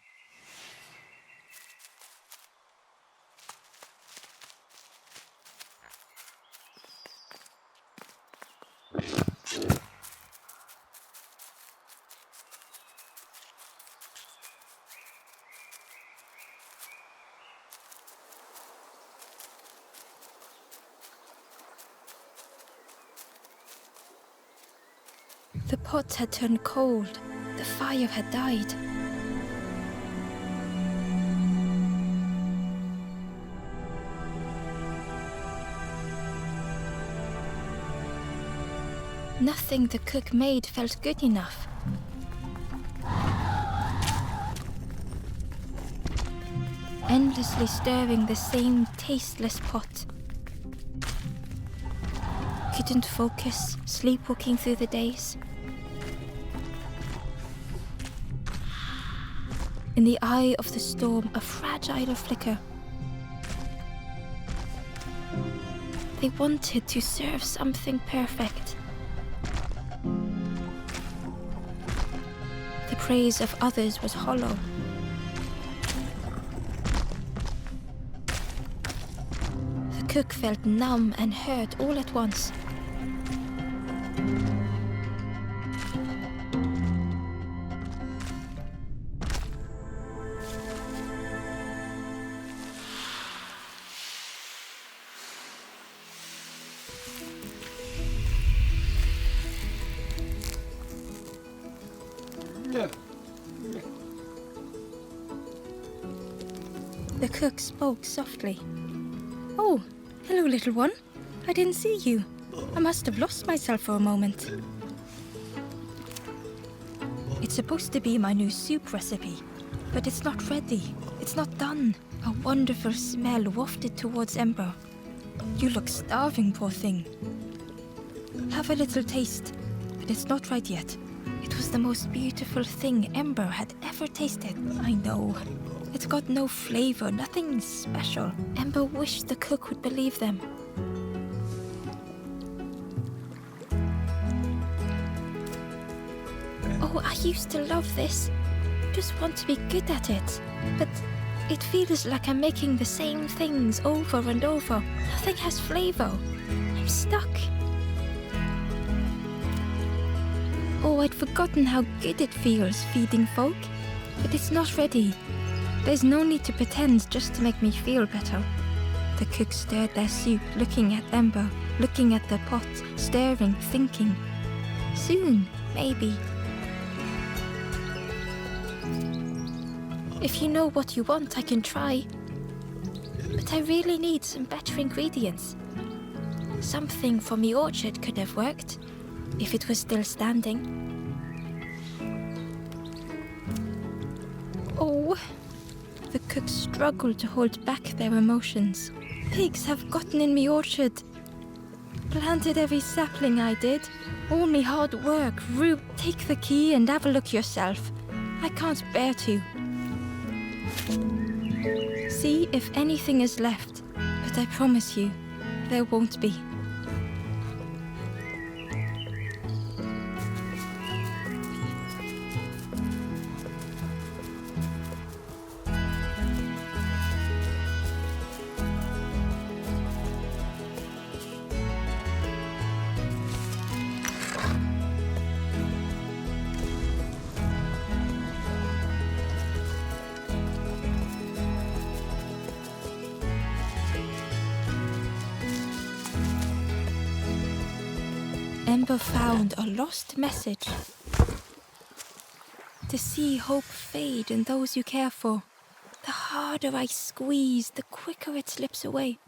The pot had turned cold. The fire had died. Nothing the cook made felt good enough. Endlessly stirring the same tasteless pot. Couldn't focus, sleepwalking through the days. In the eye of the storm, a fragile flicker. They wanted to serve something perfect. The praise of others was hollow. The cook felt numb and hurt all at once. The cook spoke softly. "Oh, hello, little one. I didn't see you. I must have lost myself for a moment." It's supposed to be my new soup recipe, but it's not ready. It's not done. A wonderful smell wafted towards Ember. "You look starving, poor thing. Have a little taste, but it's not right yet." It was the most beautiful thing Ember had ever tasted. I know. It's got no flavor, nothing special. Ember wished the cook would believe them. "Oh, I used to love this. Just want to be good at it. But it feels like I'm making the same things over and over. Nothing has flavor. I'm stuck." Oh, I'd forgotten how good it feels feeding folk. But it's not ready. There's no need to pretend just to make me feel better. The cook stirred their soup, looking at Ember, looking at the pot, stirring, thinking. Soon, maybe. If you know what you want, I can try. But I really need some better ingredients. Something from the orchard could have worked, if it was still standing. Oh, the cook struggled to hold back their emotions. "Pigs have gotten in me orchard. Planted every sapling I did. All me hard work. Rube, take the key and have a look yourself. I can't bear to. See if anything is left, but I promise you, there won't be." Ember found a lost message. To see hope fade in those you care for. The harder I squeeze, the quicker it slips away.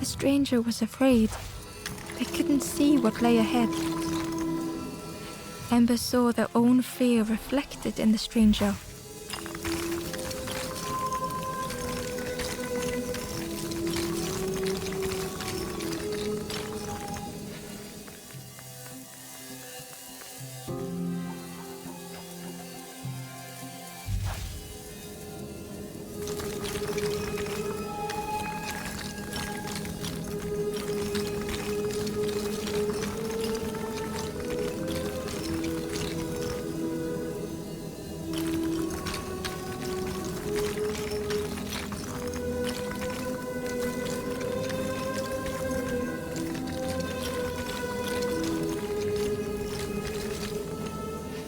The stranger was afraid. They couldn't see what lay ahead. Ember saw their own fear reflected in the stranger.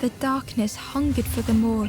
The darkness hungered for them all.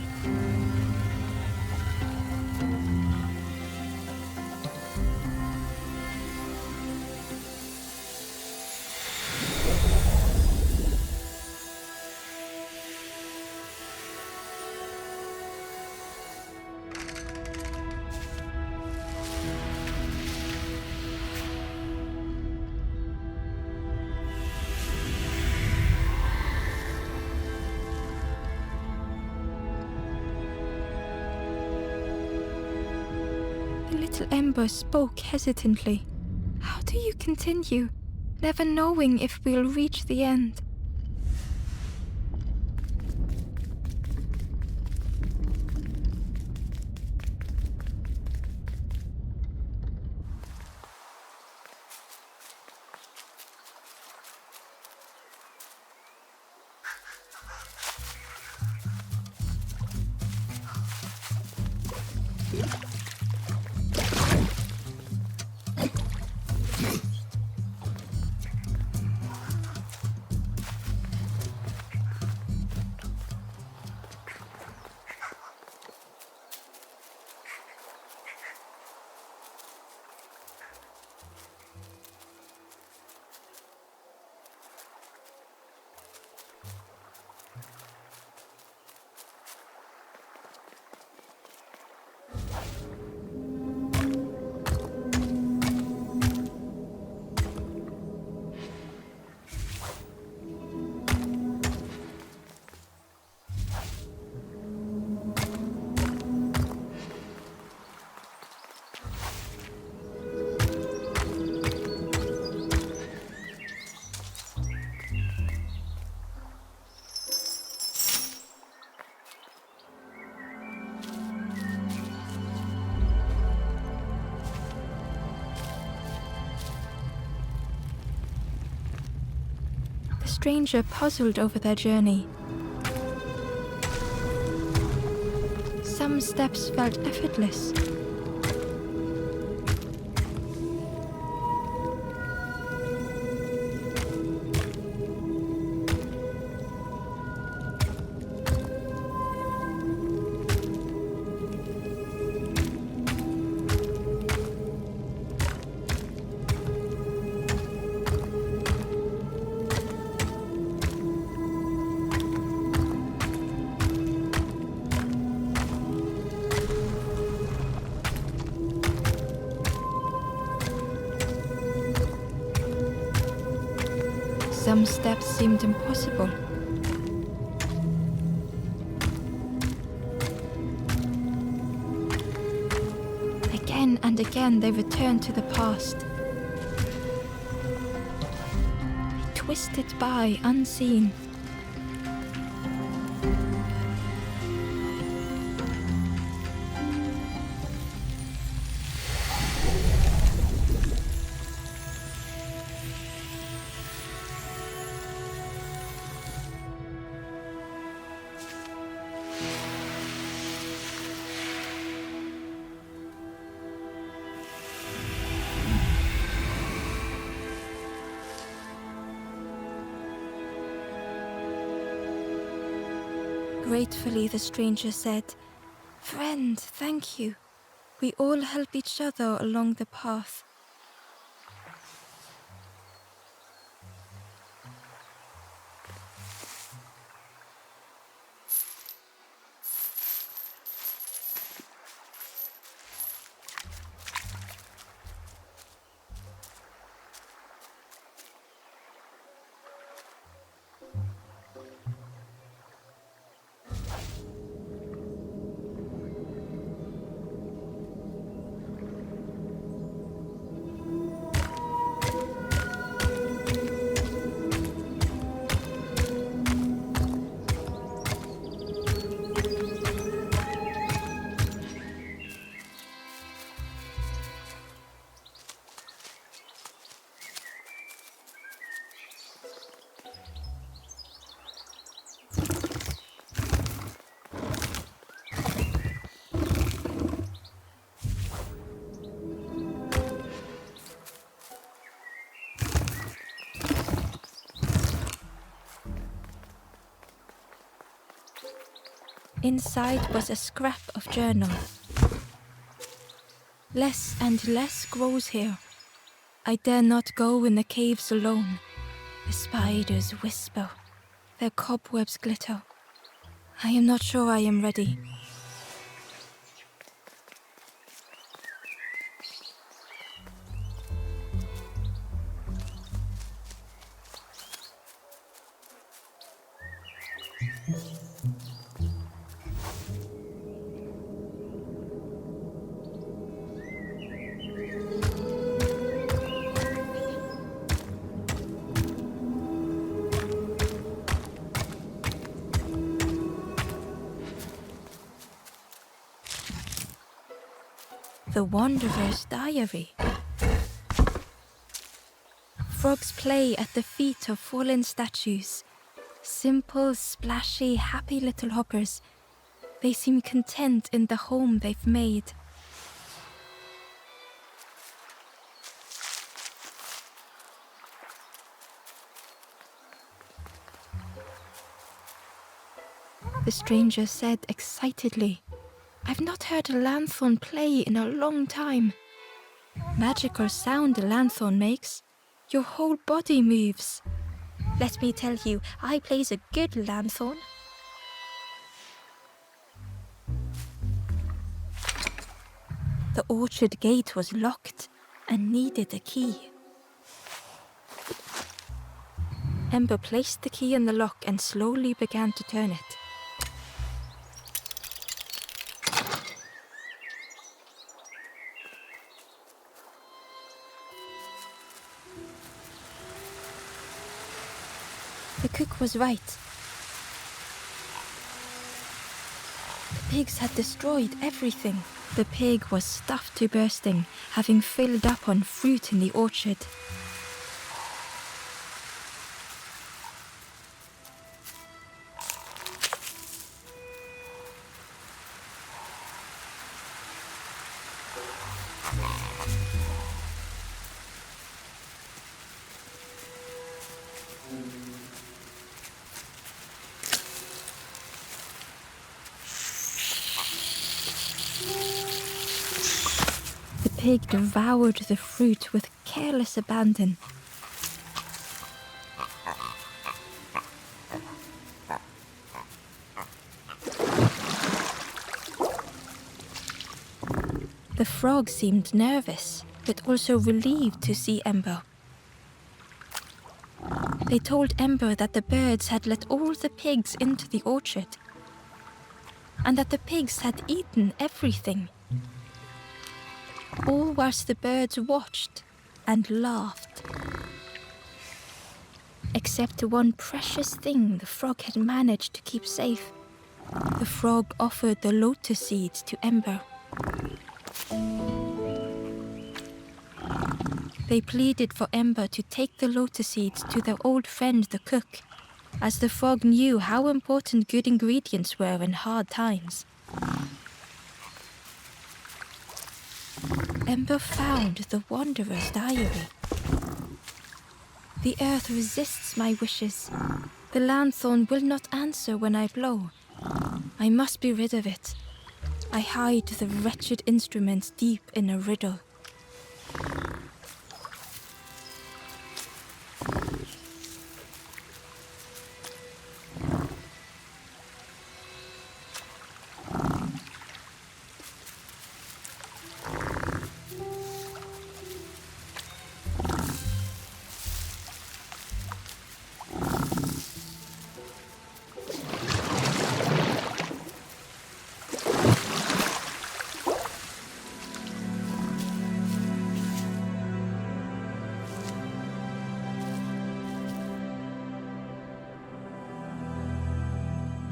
Little Ember spoke hesitantly. How do you continue, never knowing if we'll reach the end? The stranger puzzled over their journey. Some steps felt effortless. Some steps seemed impossible. Again and again they returned to the past. They twisted by unseen. Gratefully, the stranger said, "Friend, thank you. We all help each other along the path." Inside was a scrap of journal. Less and less grows here. I dare not go in the caves alone. The spiders whisper. Their cobwebs glitter. I am not sure I am ready. The Wanderer's Diary. Frogs play at the feet of fallen statues. Simple, splashy, happy little hoppers. They seem content in the home they've made. The stranger said excitedly, "I've not heard a lanthorn play in a long time. Magical sound a lanthorn makes. Your whole body moves. Let me tell you, I plays a good lanthorn." The orchard gate was locked and needed a key. Ember placed the key in the lock and slowly began to turn it. The cook was right. The pigs had destroyed everything. The pig was stuffed to bursting, having filled up on fruit in the orchard. The pig devoured the fruit with careless abandon. The frog seemed nervous, but also relieved to see Ember. They told Ember that the birds had let all the pigs into the orchard, and that the pigs had eaten everything. All whilst the birds watched and laughed. Except one precious thing the frog had managed to keep safe. The frog offered the lotus seeds to Ember. They pleaded for Ember to take the lotus seeds to their old friend the cook, as the frog knew how important good ingredients were in hard times. Ember found the Wanderer's Diary. The earth resists my wishes. The lanthorn will not answer when I blow. I must be rid of it. I hide the wretched instrument deep in a riddle.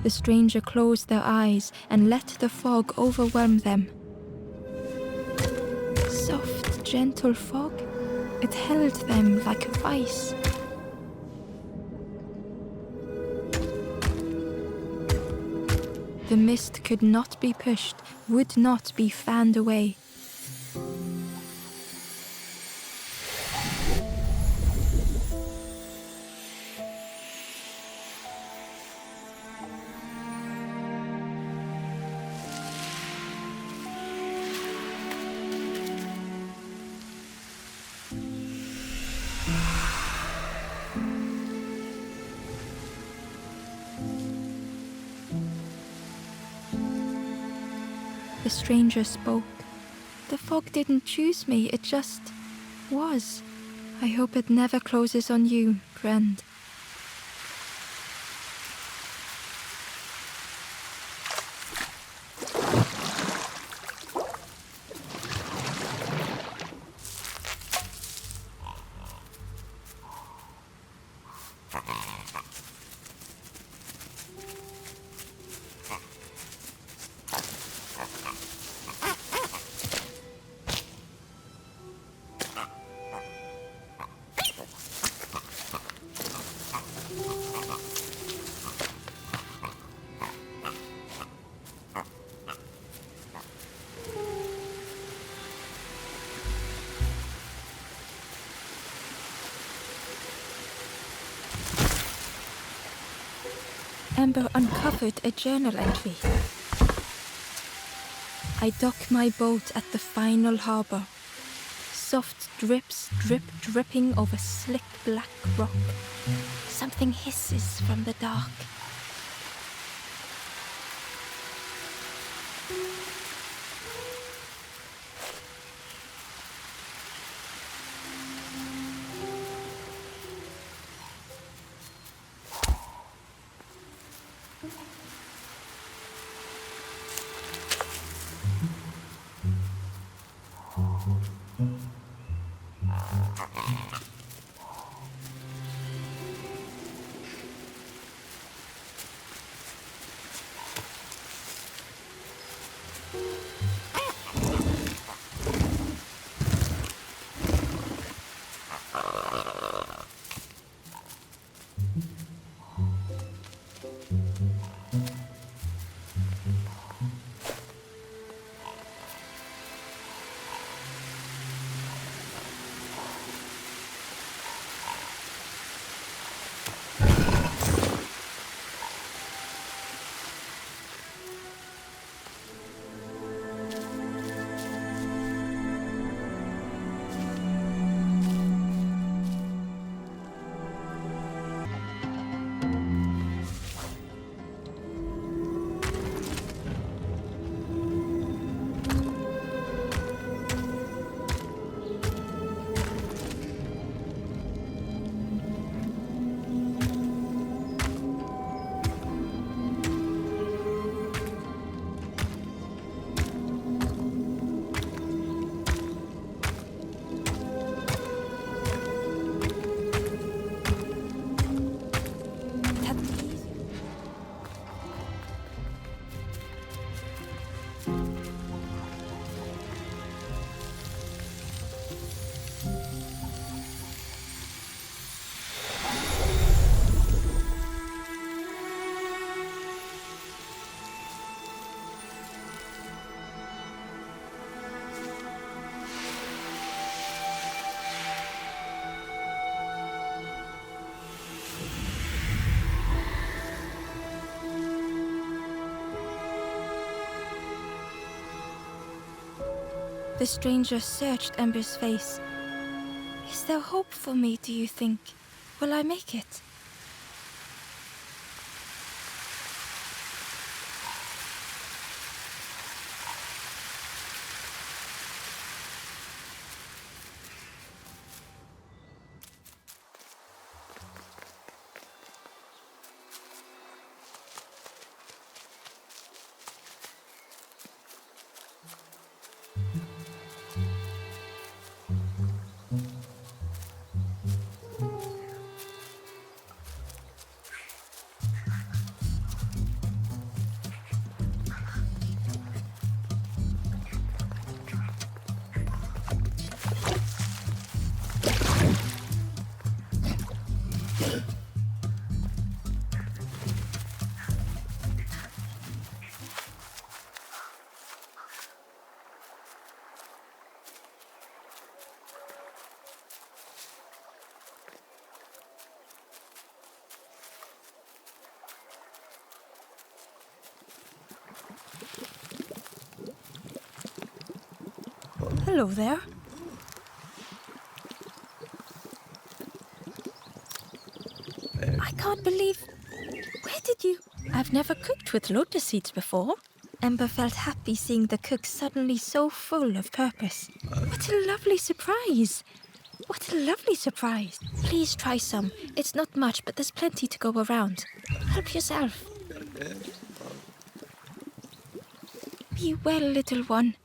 The stranger closed their eyes and let the fog overwhelm them. Soft, gentle fog, it held them like a vice. The mist could not be pushed, would not be fanned away. The stranger spoke. The fog didn't choose me, it just was. I hope it never closes on you, friend. Ember uncovered a journal entry. I dock my boat at the final harbor. Soft drips dripping over slick black rock. Something hisses from the dark. The stranger searched Ember's face. Is there hope for me, do you think? Will I make it? hello there. I can't believe... Where did you... I've never cooked with lotus seeds before. Ember felt happy seeing the cook suddenly so full of purpose. What a lovely surprise! What a lovely surprise! Please try some. It's not much, but there's plenty to go around. Help yourself. Be well, little one.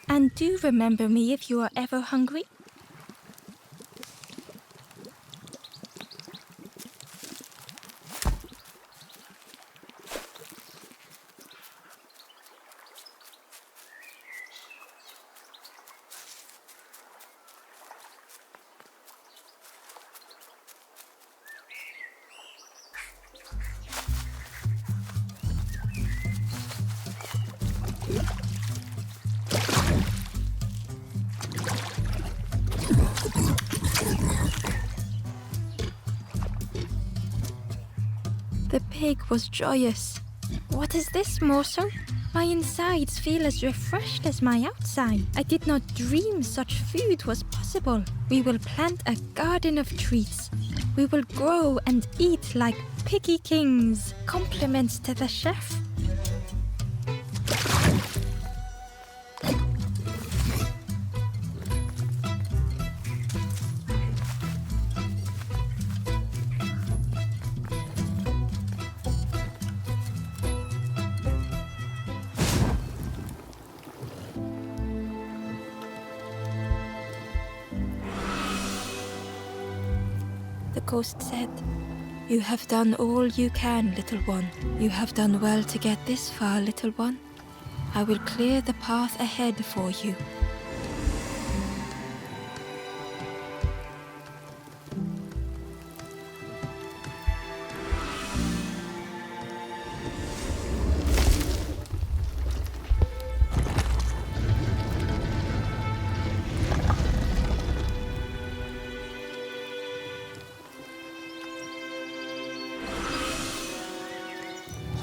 And do remember me if you are ever hungry. The pig was joyous. What is this, morsel? My insides feel as refreshed as my outside. I did not dream such food was possible. We will plant a garden of treats. We will grow and eat like piggy kings. Compliments to the chef. The ghost said, "You have done all you can, little one. You have done well to get this far, little one. I will clear the path ahead for you."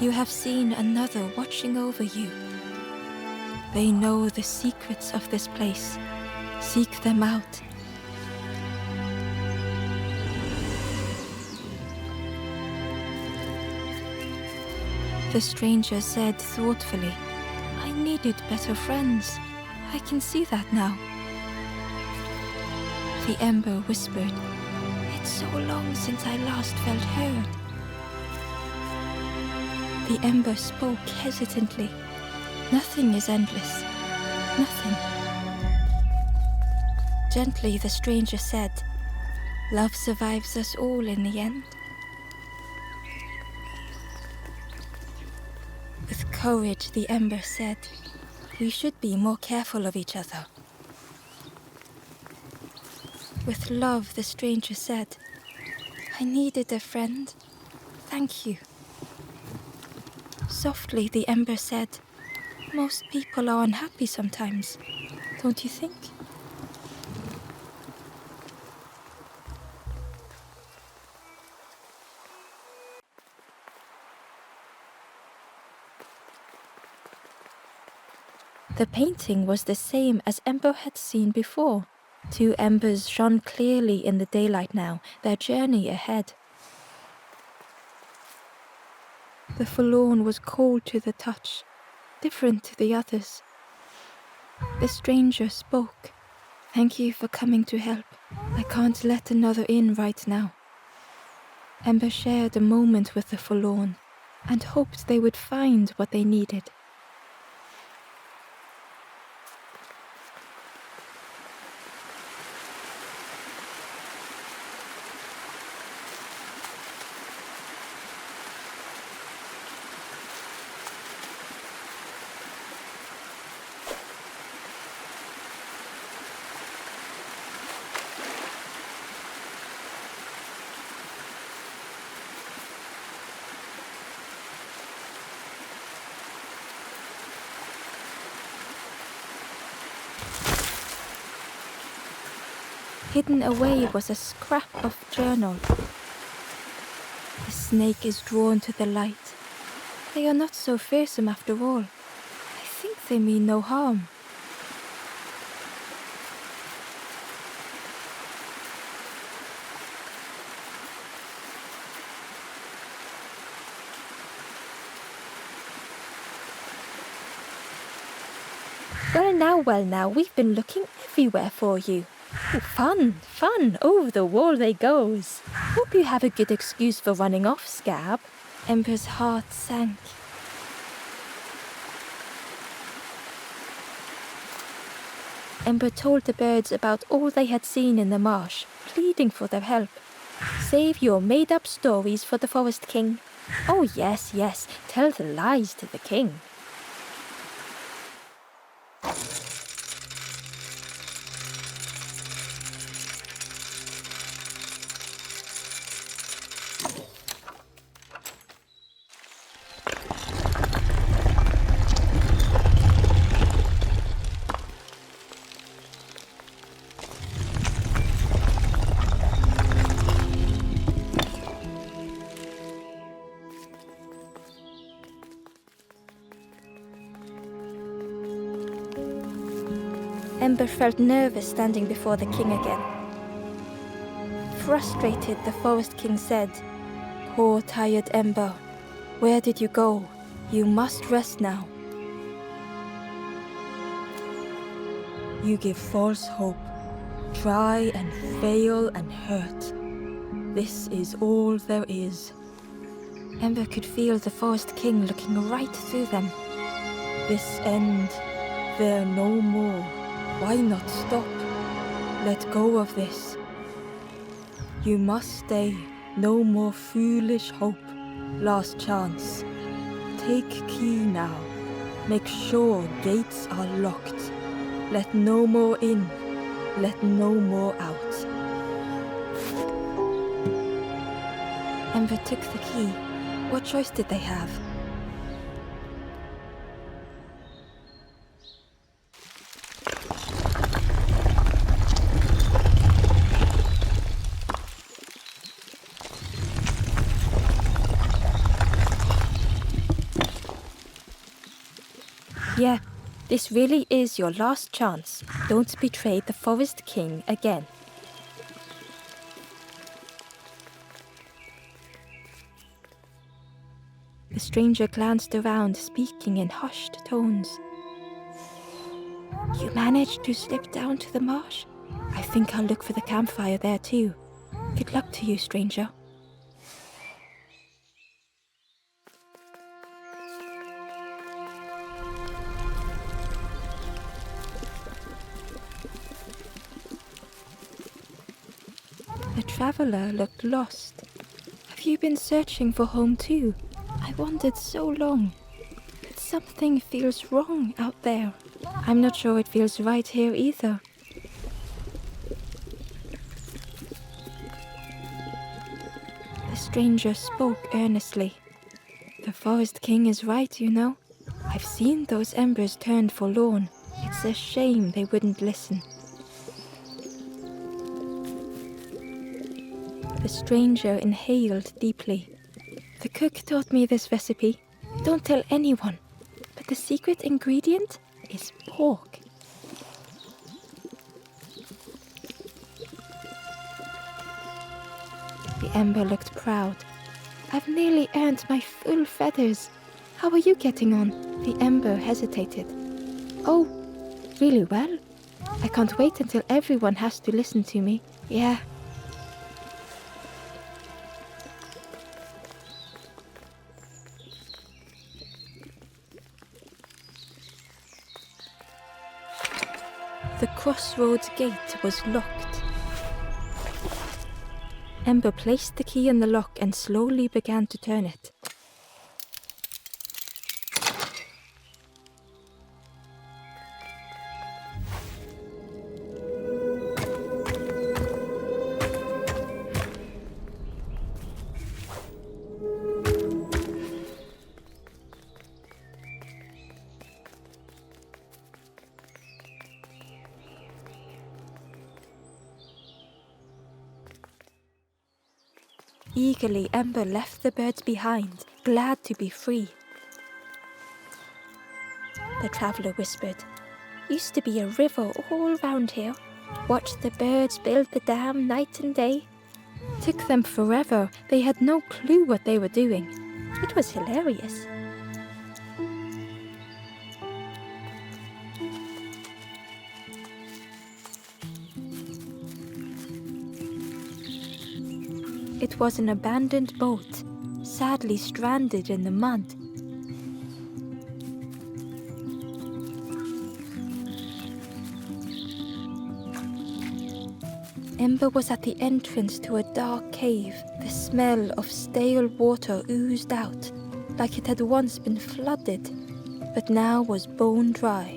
You have seen another watching over you. They know the secrets of this place. Seek them out. The stranger said thoughtfully, "I needed better friends. I can see that now." The ember whispered, "It's so long since I last felt heard." The ember spoke hesitantly. "Nothing is endless. Nothing." Gently, the stranger said, "Love survives us all in the end." With courage, the ember said, "We should be more careful of each other." With love, the stranger said, "I needed a friend. Thank you." Softly, the ember said, "Most people are unhappy sometimes, don't you think?" The painting was the same as Ember had seen before. Two embers shone clearly in the daylight now, their journey ahead. The forlorn was cold to the touch, different to the others. The stranger spoke. "Thank you for coming to help. I can't let another in right now." Ember shared a moment with the forlorn and hoped they would find what they needed. Hidden away was a scrap of journal. The snake is drawn to the light. They are not so fearsome after all. I think they mean no harm. Well now, we've been looking everywhere for you. Oh, fun, over the wall they goes. Hope you have a good excuse for running off, Scab. Ember's heart sank. Ember told the birds about all they had seen in the marsh, pleading for their help. Save your made-up stories for the Forest King. Oh yes, tell the lies to the king. Ember felt nervous standing before the king again. Frustrated, the Forest King said, "Poor tired Ember, where did you go? You must rest now. You give false hope, try and fail and hurt. This is all there is." Ember could feel the Forest King looking right through them. This end, there no more. Why not stop? Let go of this. You must stay. No more foolish hope. Last chance. Take key now. Make sure gates are locked. Let no more in. Let no more out. Ember took the key. What choice did they have? Yeah, this really is your last chance. Don't betray the Forest King again. The stranger glanced around, speaking in hushed tones. You managed to slip down to the marsh? I think I'll look for the campfire there too. Good luck to you, stranger. The traveler looked lost. Have you been searching for home too? I wandered so long, but something feels wrong out there. I'm not sure it feels right here either. The stranger spoke earnestly. The Forest King is right, you know. I've seen those embers turned forlorn. It's a shame they wouldn't listen. The stranger inhaled deeply. The cook taught me this recipe. Don't tell anyone, but the secret ingredient is pork. The ember looked proud. I've nearly earned my full feathers. How are you getting on? The ember hesitated. Oh, really well. I can't wait until everyone has to listen to me. Yeah. The crossroads gate was locked. Ember placed the key in the lock and slowly began to turn it. Eagerly, Ember left the birds behind, glad to be free. The traveler whispered, "Used to be a river all round here. Watched the birds build the dam night and day. Took them forever. They had no clue what they were doing. It was hilarious." It was an abandoned boat, sadly stranded in the mud. Ember was at the entrance to a dark cave. The smell of stale water oozed out, like it had once been flooded, but now was bone dry.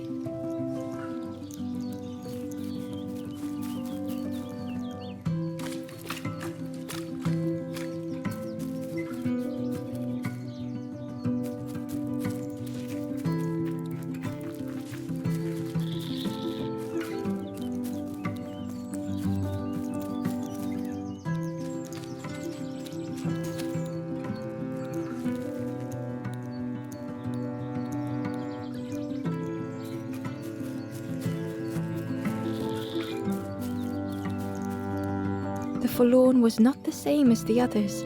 The forlorn was not the same as the others,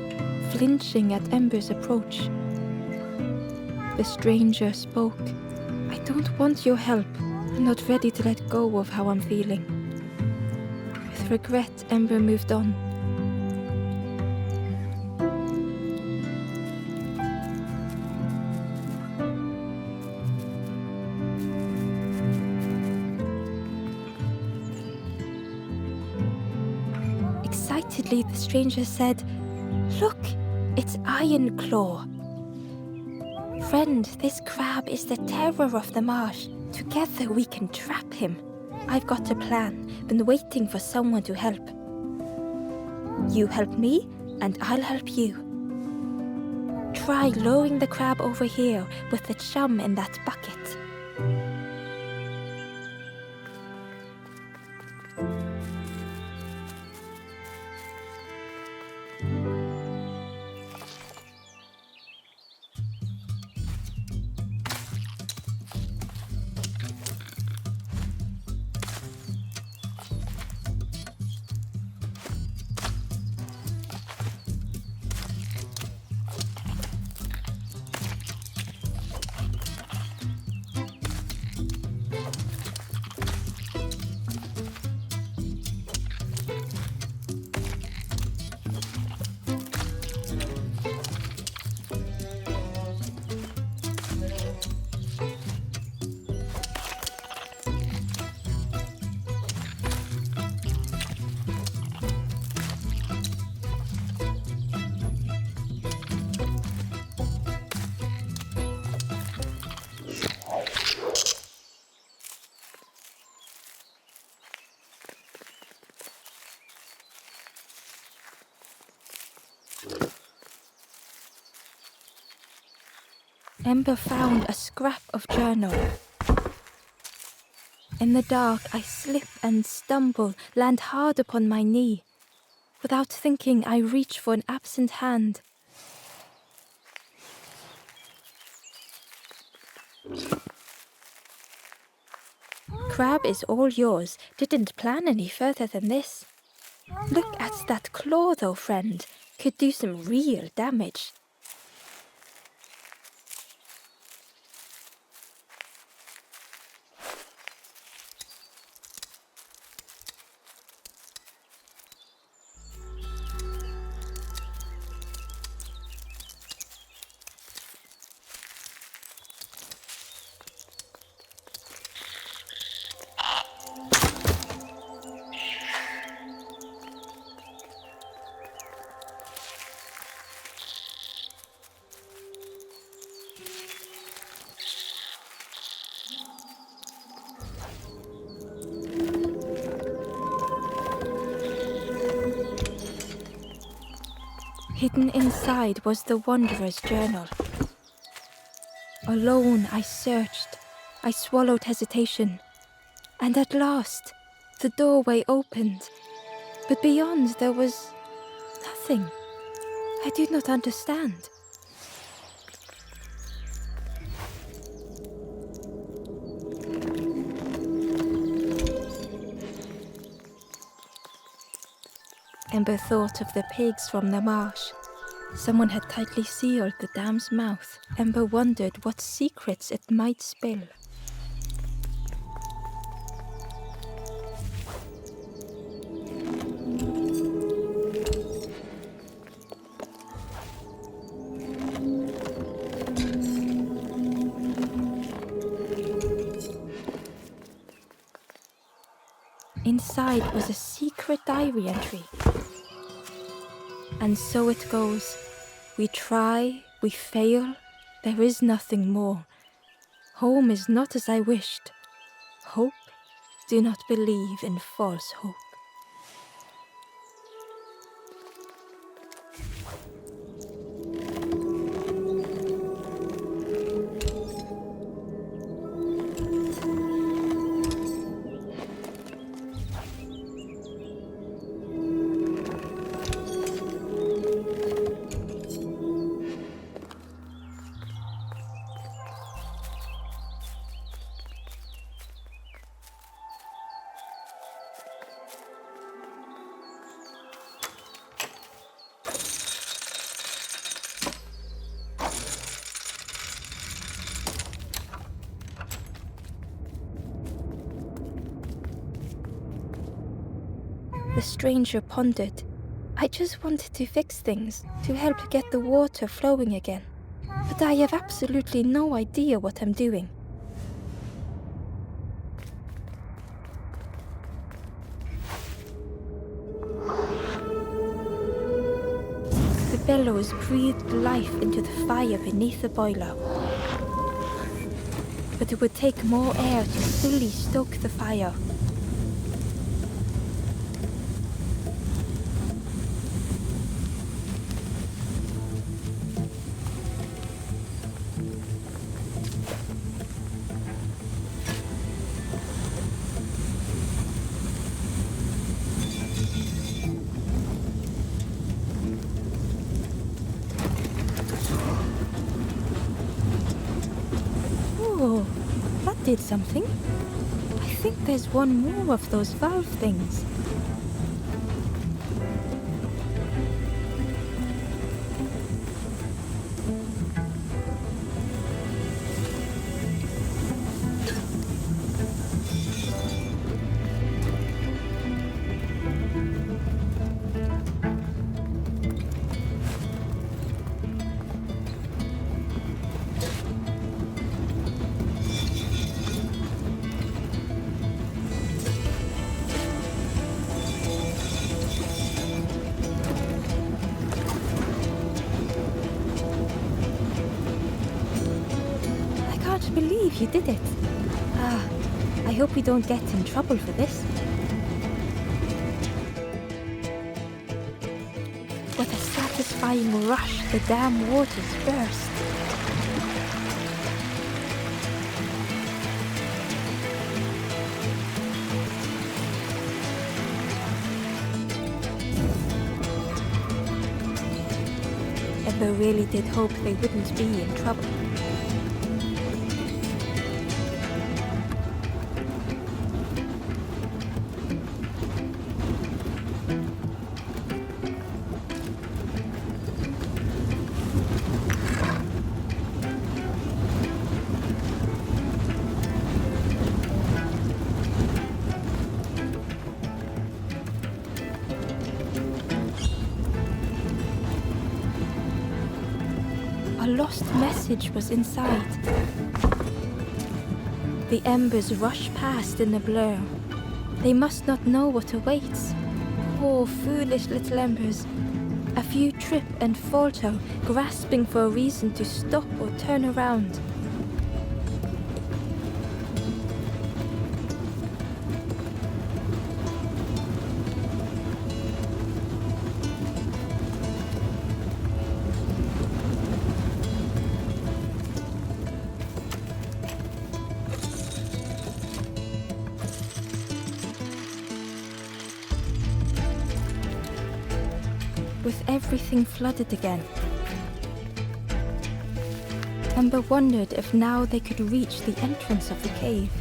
flinching at Ember's approach. The stranger spoke. "I don't want your help. I'm not ready to let go of how I'm feeling." With regret, Ember moved on. Excitedly, the stranger said, "Look, it's Iron Claw. Friend, this crab is the terror of the marsh. Together we can trap him. I've got a plan, been waiting for someone to help. You help me, and I'll help you. Try lowering the crab over here with the chum in that bucket." Ember found a scrap of journal. In the dark, I slip and stumble, land hard upon my knee. Without thinking, I reach for an absent hand. Crab is all yours. Didn't plan any further than this. Look at that claw though, friend. Could do some real damage. Hidden inside was the wanderer's journal. Alone, I searched. I swallowed hesitation. And at last, the doorway opened. But beyond, there was nothing. I did not understand. Ember thought of the pigs from the marsh. Someone had tightly sealed the dam's mouth. Ember wondered what secrets it might spill. Inside was a secret diary entry. And so it goes. We try, we fail, there is nothing more. Home is not as I wished. Hope, do not believe in false hope. The stranger pondered. I just wanted to fix things, to help get the water flowing again. But I have absolutely no idea what I'm doing. The bellows breathed life into the fire beneath the boiler. But it would take more air to fully stoke the fire. Oh, that did something. I think there's one more of those valve things. I can't believe you did it. I hope we don't get in trouble for this. With a satisfying rush, the dam waters burst. Ember really did hope they wouldn't be in trouble. A lost message was inside. The embers rush past in a blur. They must not know what awaits. Poor, foolish little embers. A few trip and falter, grasping for a reason to stop or turn around. With everything flooded again, Ember wondered if now they could reach the entrance of the cave.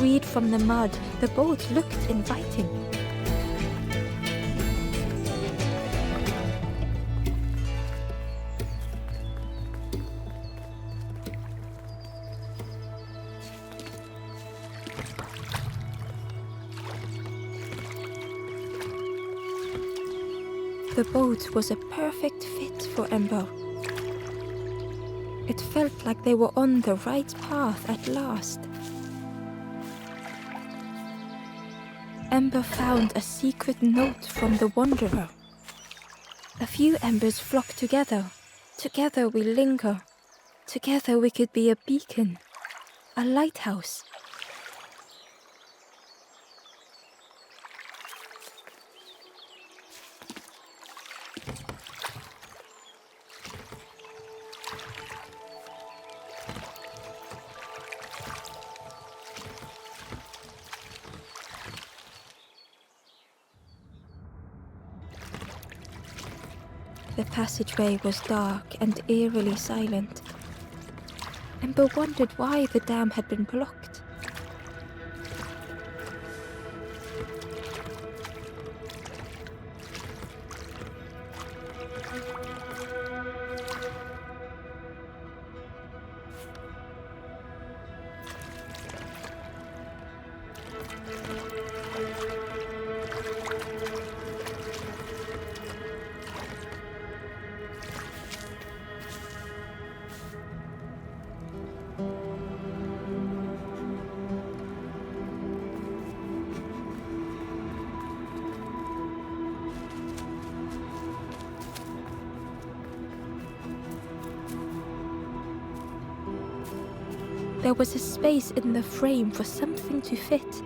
Freed from the mud, the boat looked inviting. The boat was a perfect fit for Ember. It felt like they were on the right path at last. Ember found a secret note from the Wanderer. A few embers flock together. Together we linger. Together we could be a beacon, a lighthouse. The passageway was dark and eerily silent. Ember wondered why the dam had been blocked. There was a space in the frame for something to fit.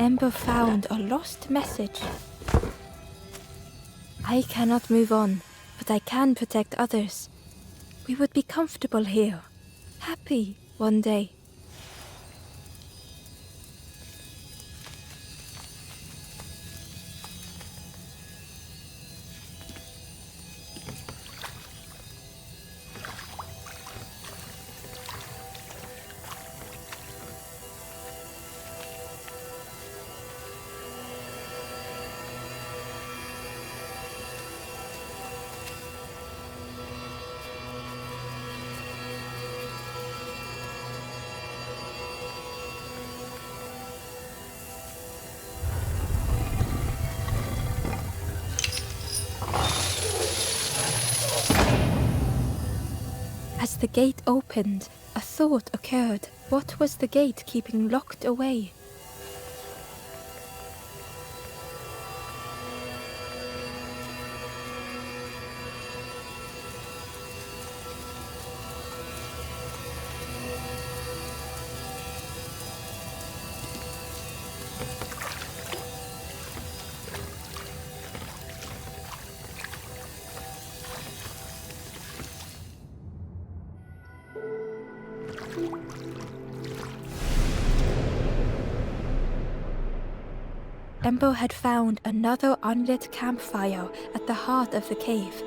Ember found a lost message. I cannot move on, but I can protect others. We would be comfortable here, happy one day. the gate opened, a thought occurred. What was the gate keeping locked away? Ember had found another unlit campfire at the heart of the cave.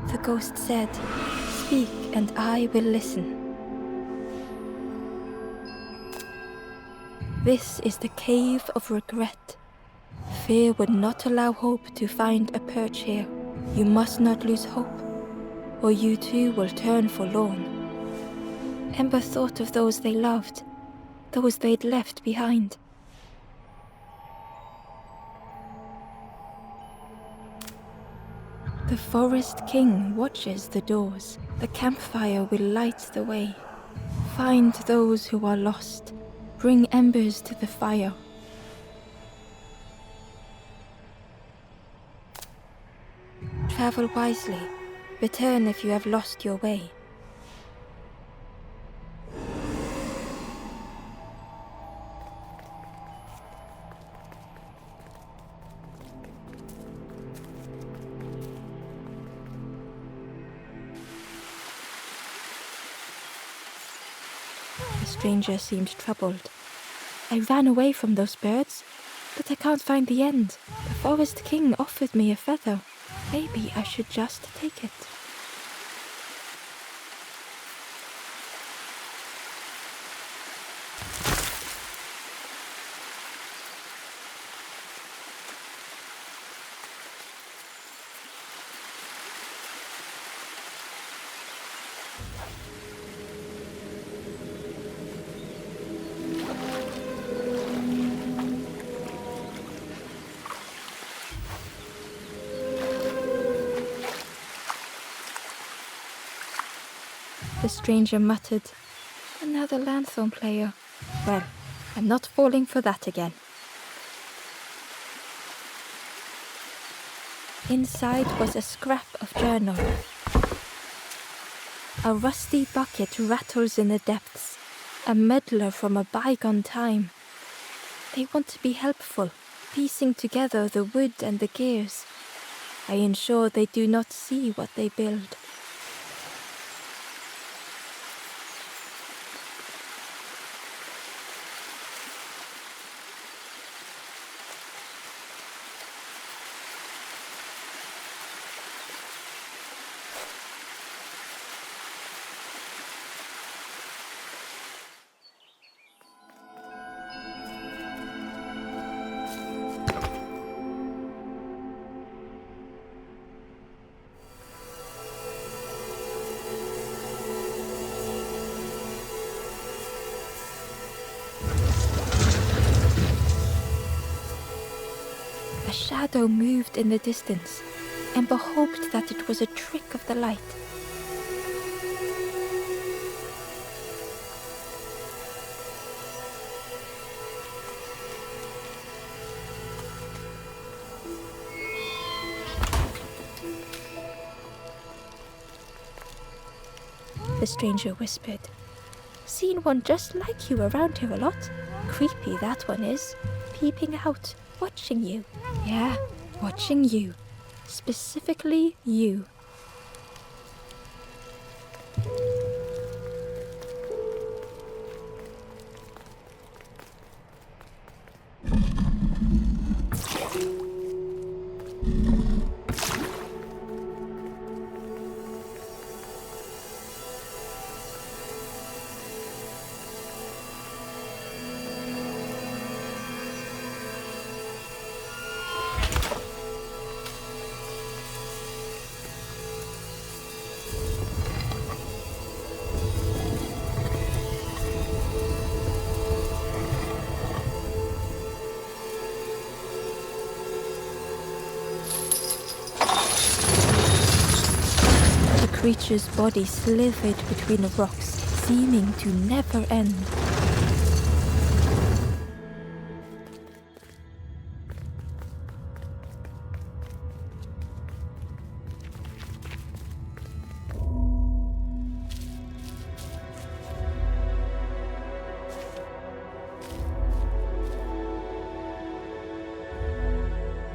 The ghost said, "Speak and I will listen." This is the Cave of Regret. Fear would not allow hope to find a perch here. You must not lose hope, or you too will turn forlorn. Ember thought of those they loved, those they'd left behind. The Forest King watches the doors. The campfire will light the way. Find those who are lost. Bring embers to the fire. Travel wisely. Return if you have lost your way. The stranger seemed troubled. "I ran away from those birds, but I can't find the end. The Forest King offered me a feather. Maybe I should just take it." The stranger muttered, "Another lanthorn player. Well, I'm not falling for that again." Inside was a scrap of journal. A rusty bucket rattles in the depths, a meddler from a bygone time. They want to be helpful, piecing together the wood and the gears. I ensure they do not see what they build. A shadow moved in the distance. Ember hoped that it was a trick of the light. The stranger whispered, "Seen one just like you around here a lot. Creepy that one is. Peeping out, watching you." "Yeah, watching you. Specifically you." creature's body slithered between the rocks, seeming to never end.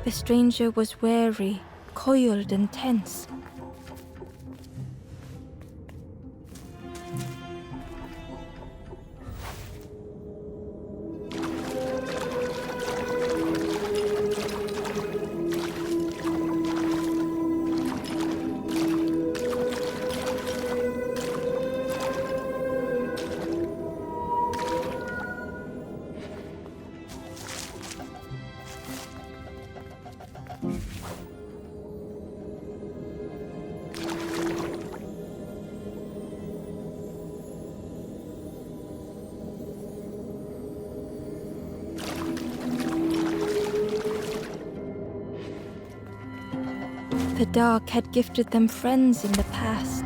The stranger was wary, coiled and tense. The dark had gifted them friends in the past.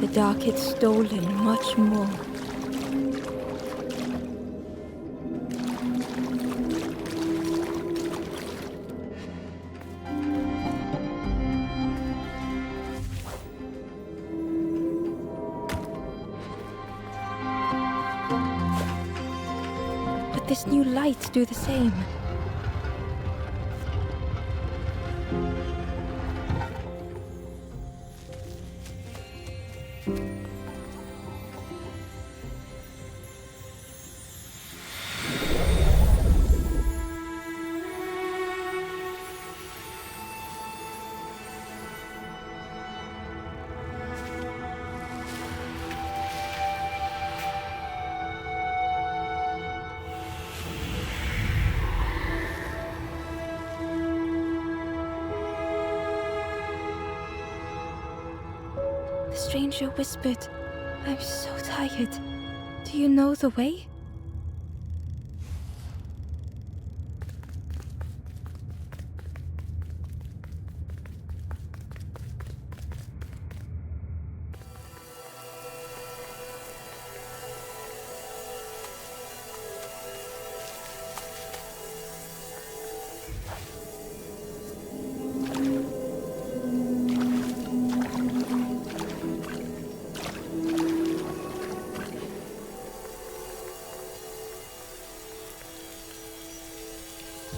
The dark had stolen much more. This new light do the same. The stranger whispered, "I'm so tired. Do you know the way?"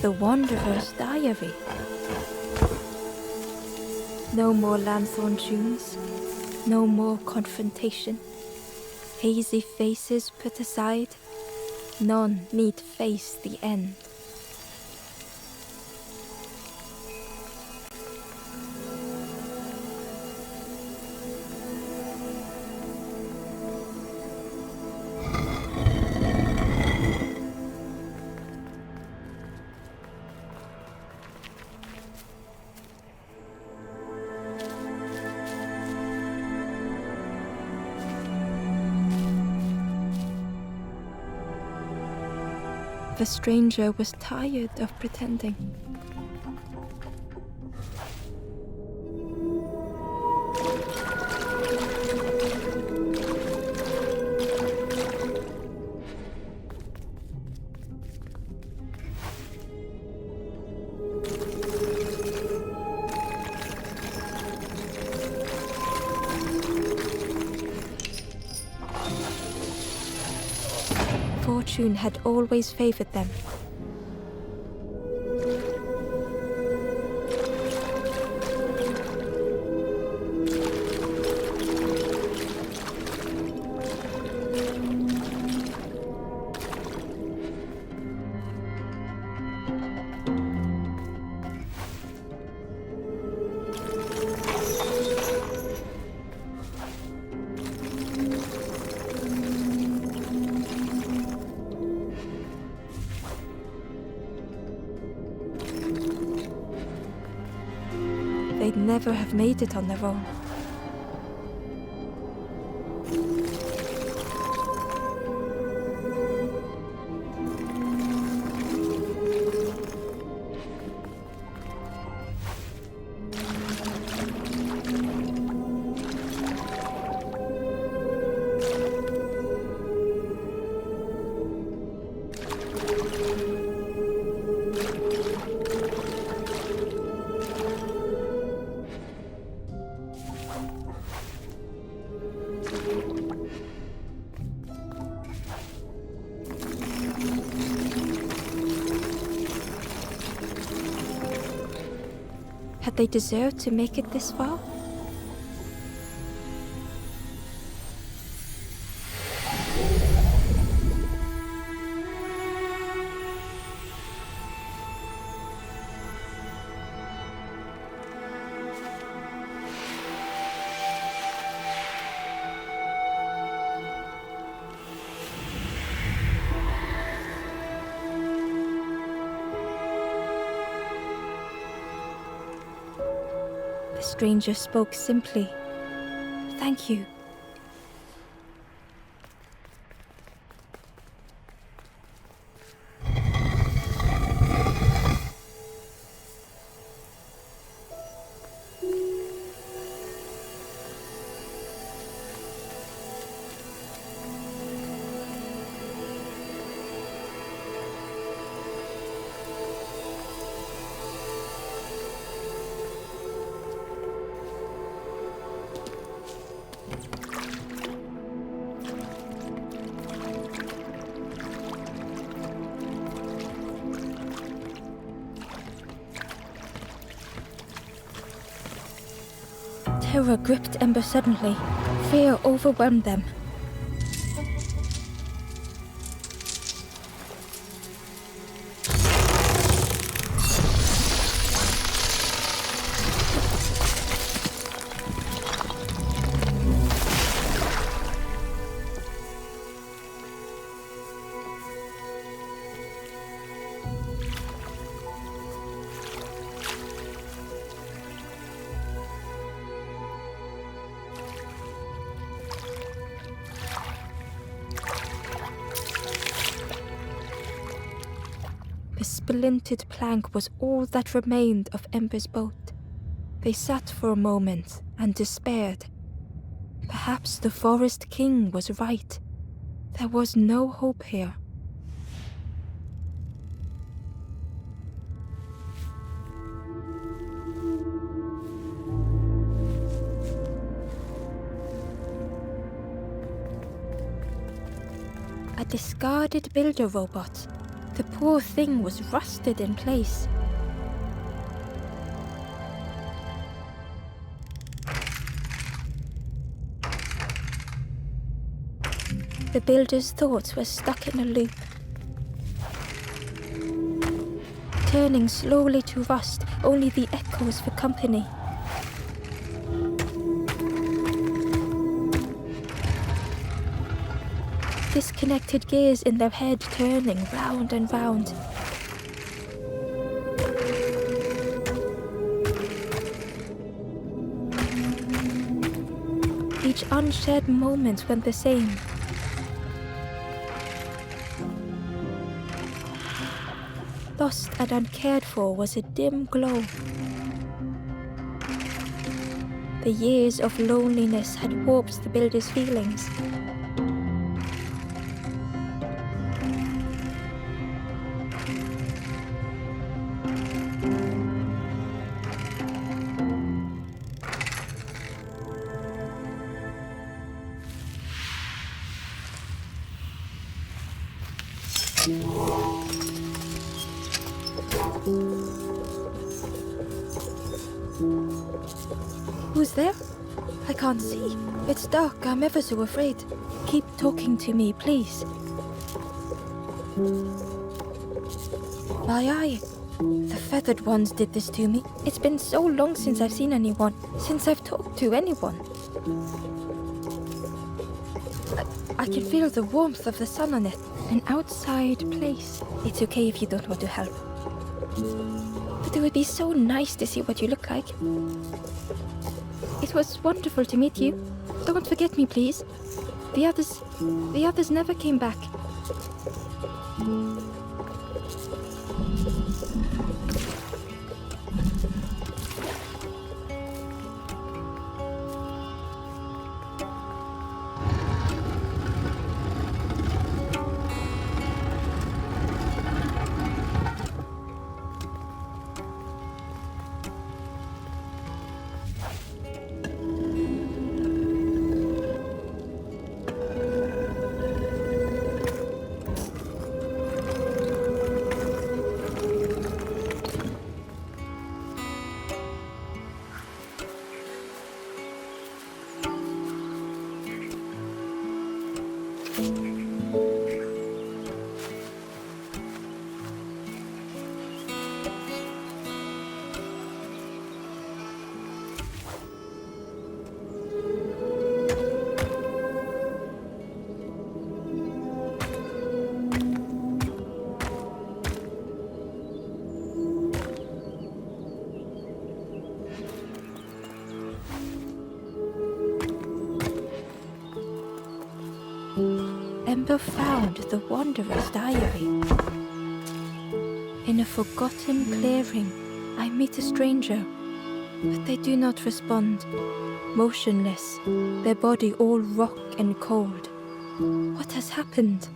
The Wanderer's Diary. No more lanthorn tunes, no more confrontation. Hazy faces put aside, none need face the end. The stranger was tired of pretending. Fortune had always favored them. They'd never have made it on their own. Had they deserved to make it this far? The stranger spoke simply. Thank you. Terror gripped Ember suddenly. Fear overwhelmed them. The splintered plank was all that remained of Ember's boat. They sat for a moment and despaired. Perhaps the Forest King was right. There was no hope here. A discarded builder robot. The poor thing was rusted in place. The builder's thoughts were stuck in a loop, turning slowly to rust, only the echoes for company. Disconnected gears in their head turning round and round. Each unshared moment went the same. Lost and uncared for was a dim glow. The years of loneliness had warped the builder's feelings. Who's there? I can't see. It's dark, I'm ever so afraid. Keep talking to me, please. My eye. The feathered ones did this to me. It's been so long since I've seen anyone, since I've talked to anyone. I can feel the warmth of the sun on it. An outside place. It's okay if you don't want to help. But it would be so nice to see what you look like. It was wonderful to meet you. Don't forget me, please. The others never came back. Ember found the Wanderer's diary. In a forgotten clearing, I meet a stranger, but they do not respond. Motionless, their body all rock and cold. What has happened?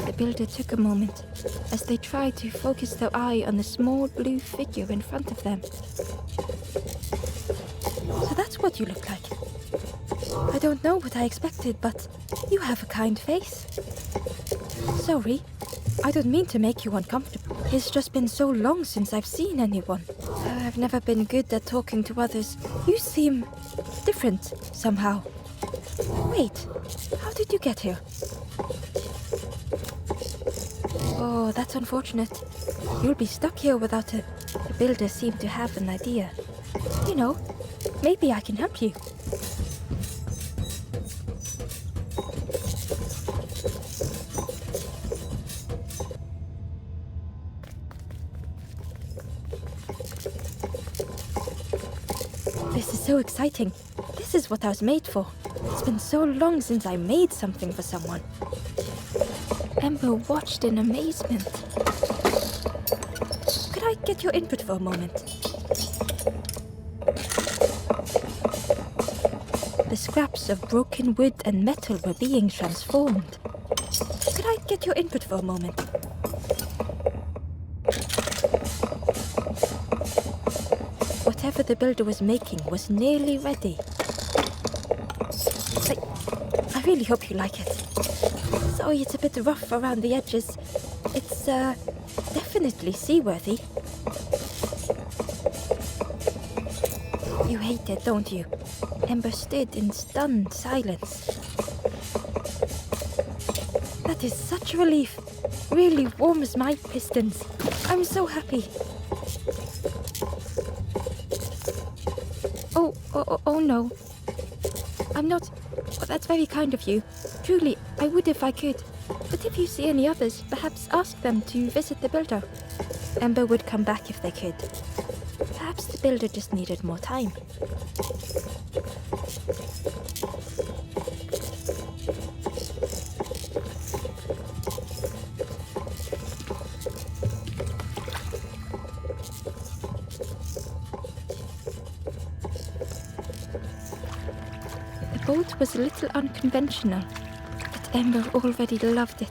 The builder took a moment as they tried to focus their eye on the small blue figure in front of them. So that's what you look like. I don't know what I expected, but you have a kind face. Sorry, I don't mean to make you uncomfortable. It's just been so long since I've seen anyone. I've never been good at talking to others. You seem different somehow. Wait, how did you get here? Oh, that's unfortunate. You'll be stuck here without a... The builder seemed to have an idea. You know, maybe I can help you. This is so exciting. This is what I was made for. It's been so long since I made something for someone. Ember watched in amazement. Could I get your input for a moment? The scraps of broken wood and metal were being transformed. Could I get your input for a moment? Whatever the builder was making was nearly ready. I really hope you like it. Sorry, it's a bit rough around the edges. It's, definitely seaworthy. You hate it, don't you? Ember stood in stunned silence. That is such a relief. Really warms my pistons. I'm so happy. Oh no. I'm not... Well, that's very kind of you. Truly, I would if I could. But if you see any others, perhaps ask them to visit the builder. Ember would come back if they could. Perhaps the builder just needed more time. The boat was a little unconventional, but Ember already loved it.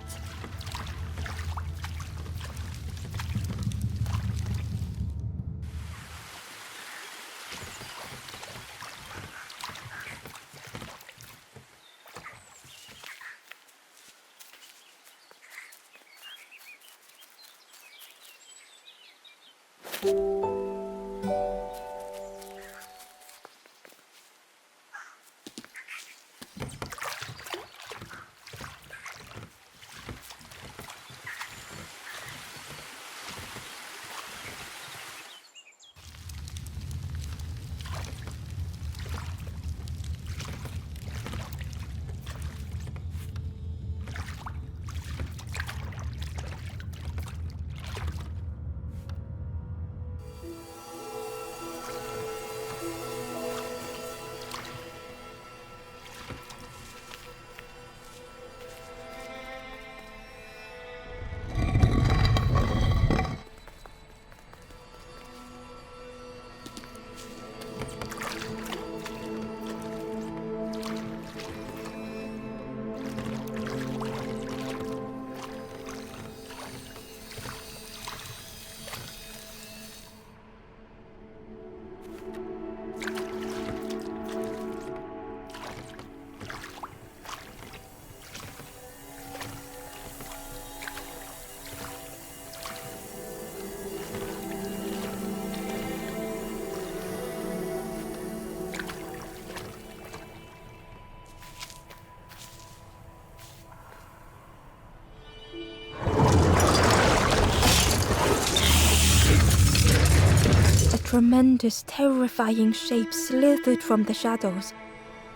tremendous, terrifying shape slithered from the shadows.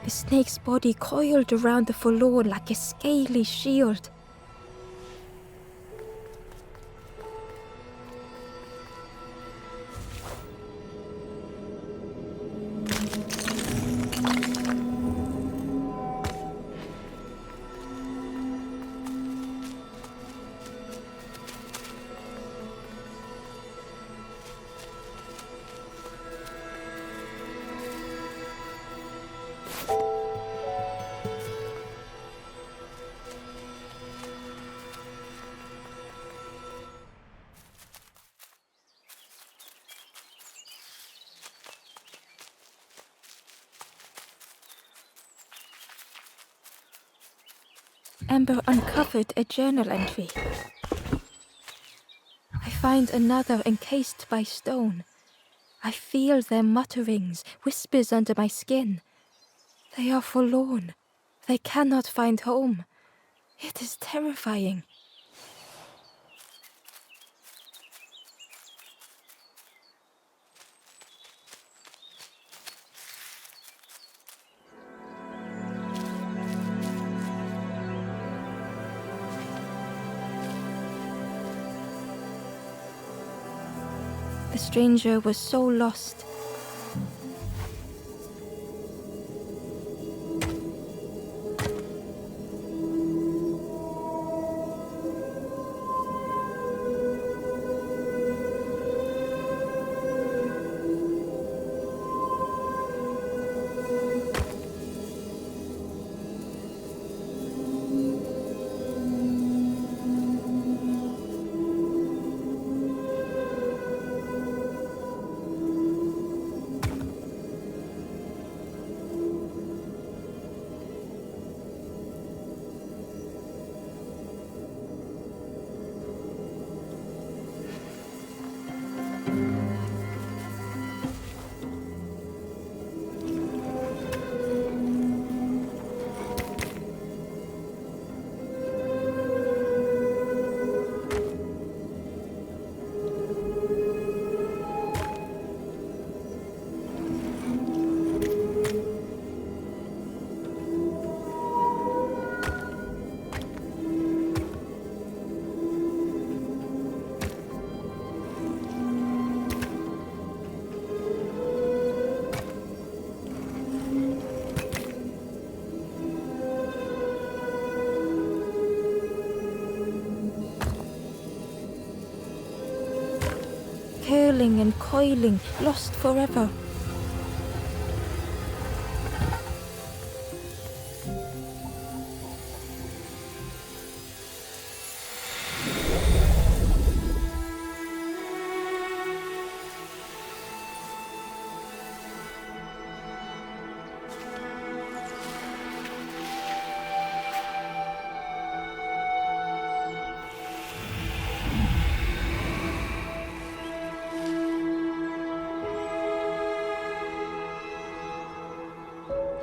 The snake's body coiled around the forlorn like a scaly shield. Ember uncovered a journal entry. I find another encased by stone. I feel their mutterings, whispers under my skin. They are forlorn. They cannot find home. It is terrifying. The stranger was so lost. Curling and coiling, lost forever.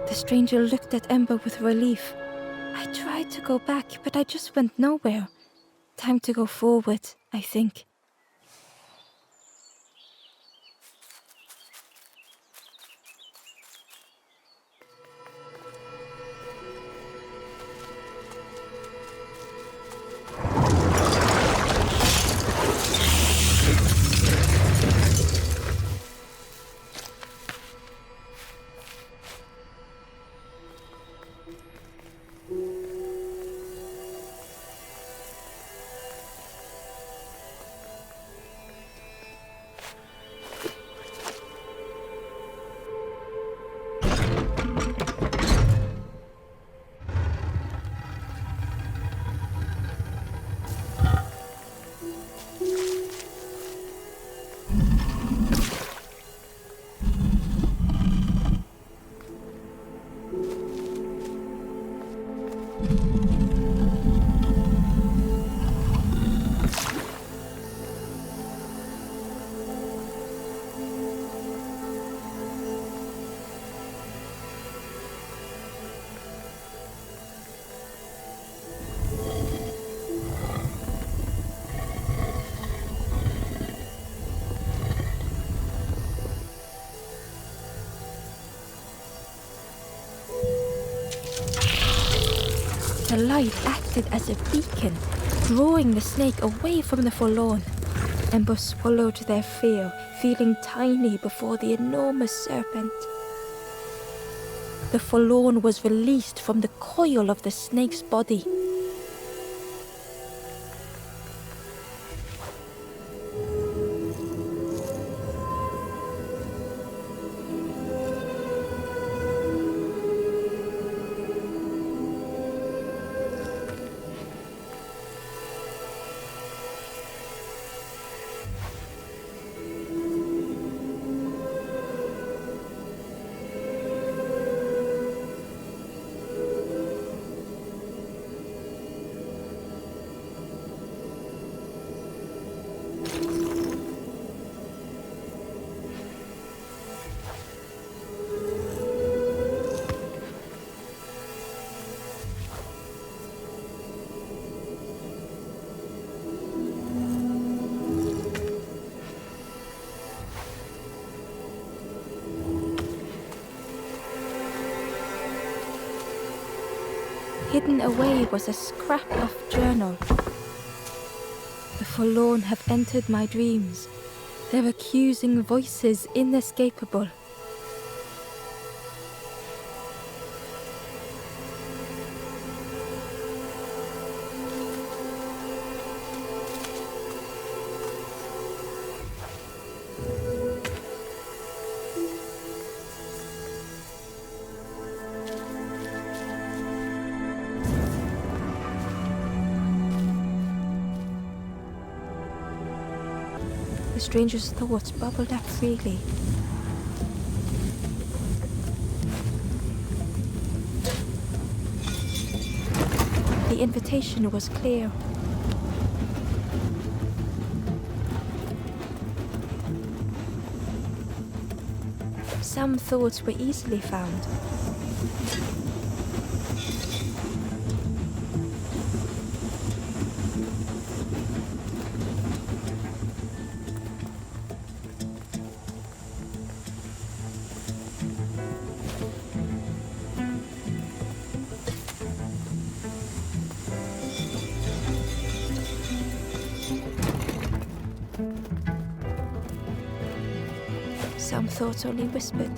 The stranger looked at Ember with relief. I tried to go back, but I just went nowhere. Time to go forward, I think. The light acted as a beacon, drawing the snake away from the forlorn. Ember swallowed their fear, feeling tiny before the enormous serpent. The forlorn was released from the coil of the snake's body. Hidden away was a scrap of journal. The forlorn have entered my dreams, their accusing voices inescapable. The stranger's thoughts bubbled up freely. The invitation was clear. Some thoughts were easily found. Some thoughts only whispered.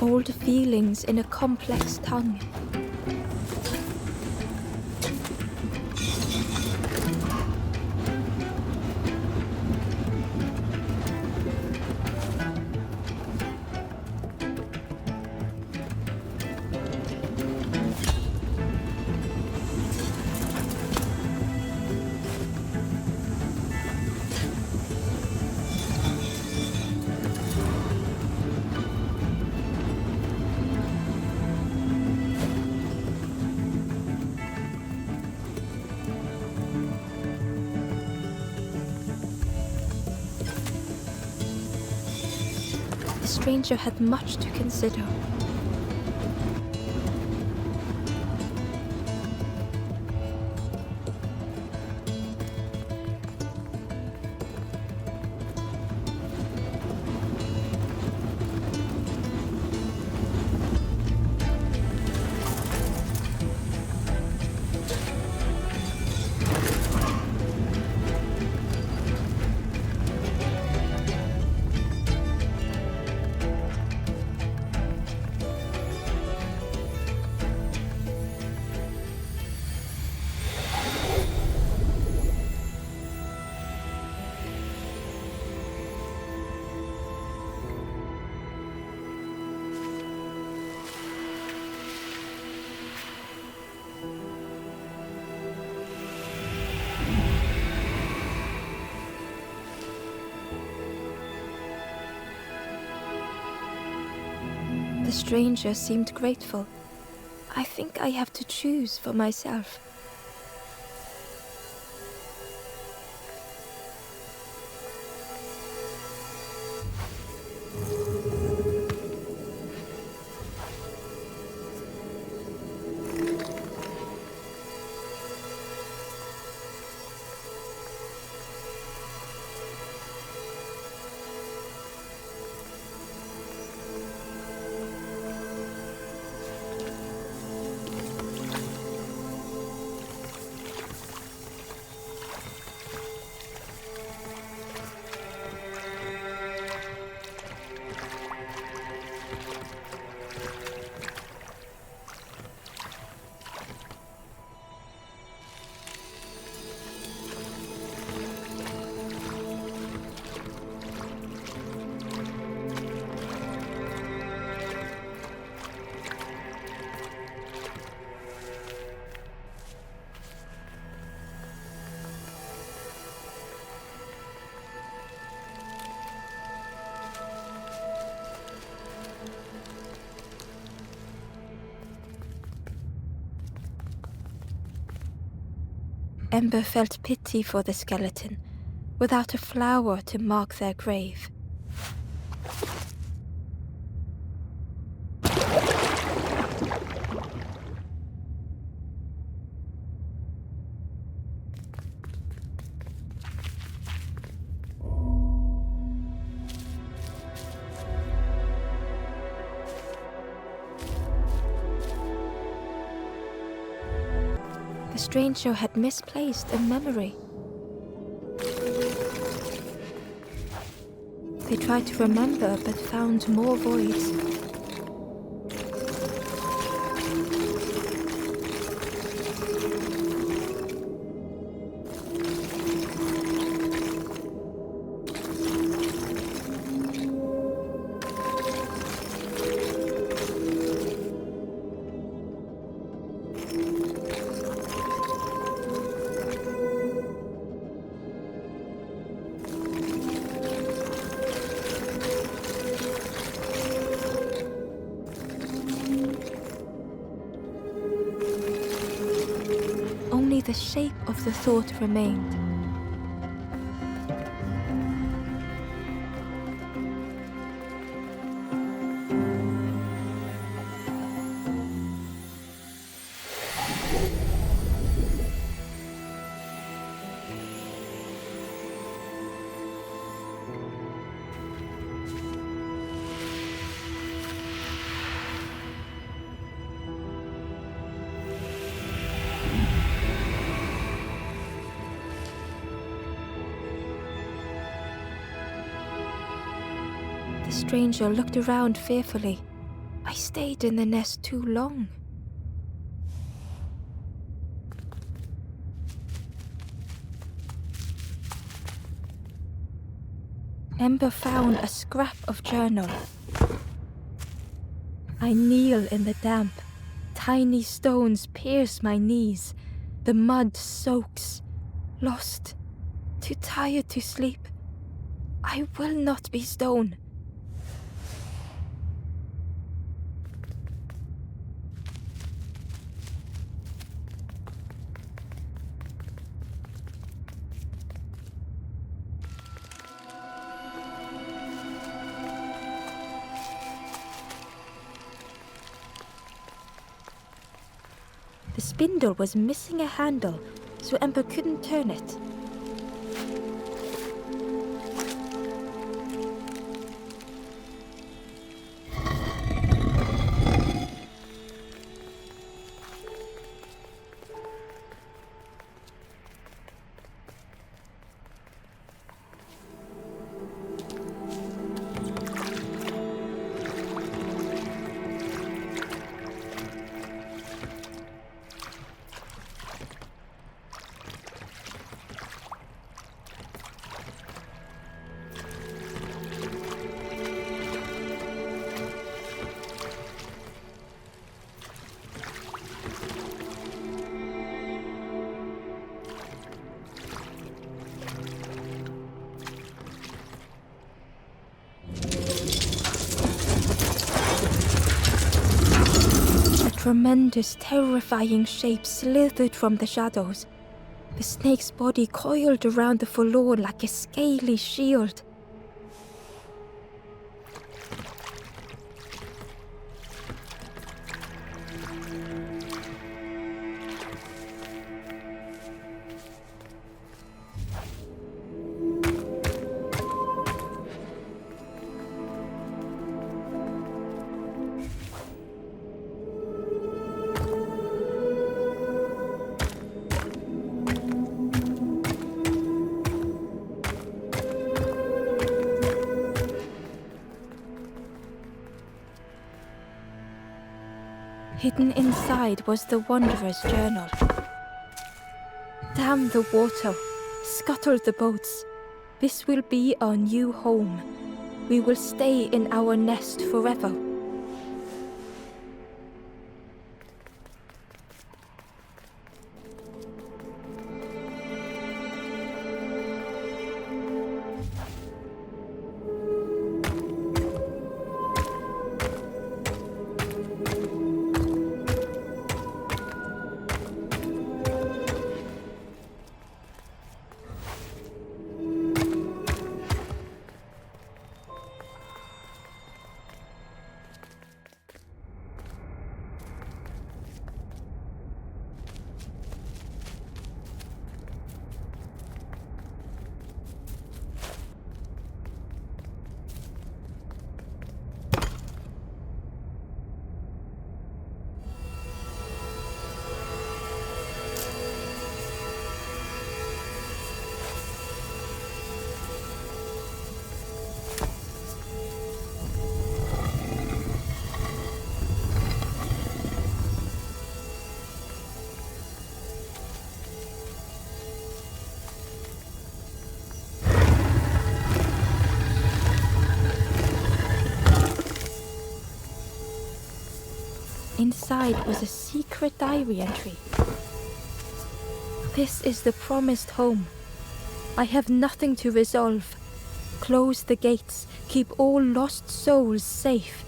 Old feelings in a complex tongue. The stranger had much to consider. The stranger seemed grateful. I think I have to choose for myself. Ember felt pity for the skeleton, without a flower to mark their grave. The stranger had misplaced a memory. They tried to remember but found more voids. Only the shape of the thought remained. The stranger looked around fearfully. I stayed in the nest too long. Ember found a scrap of journal. I kneel in the damp. Tiny stones pierce my knees. The mud soaks. Lost. Too tired to sleep. I will not be stone. The spindle was missing a handle, so Ember couldn't turn it. tremendous, terrifying shape slithered from the shadows. The snake's body coiled around the forlorn like a scaly shield. Hidden inside was the Wanderer's journal. Dam the water, scuttle the boats. This will be our new home. We will stay in our nest forever. Inside was a secret diary entry. This is the promised home. I have nothing to resolve. Close the gates. Keep all lost souls safe.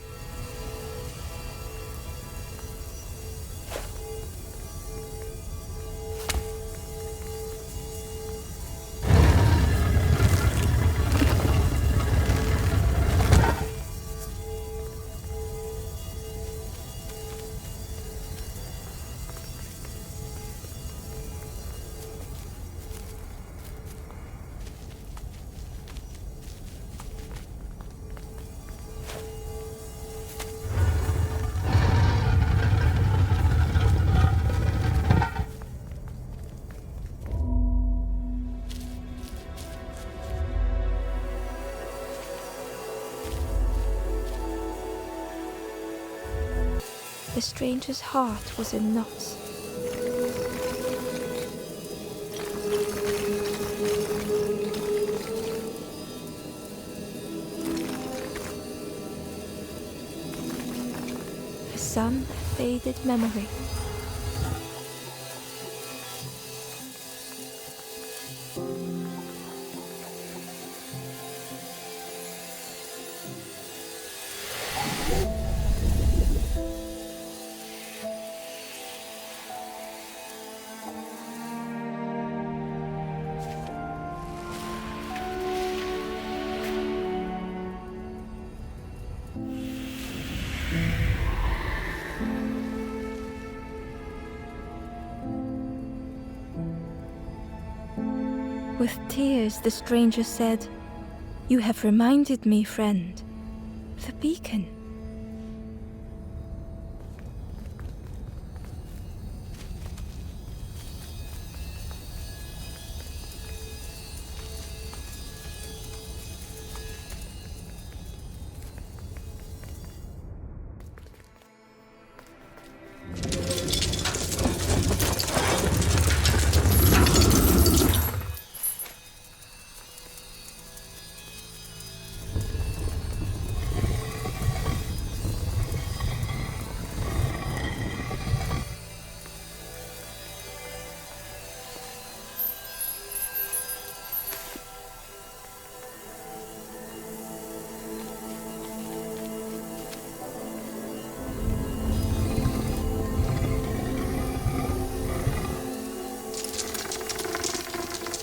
The stranger's heart was in knots. Some faded memory. With tears, the stranger said, "You have reminded me, friend. The beacon."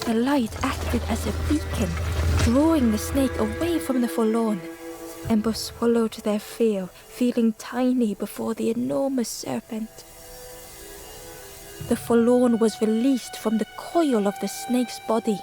The light acted as a beacon, drawing the snake away from the forlorn. Ember swallowed their fear, feeling tiny before the enormous serpent. The forlorn was released from the coil of the snake's body.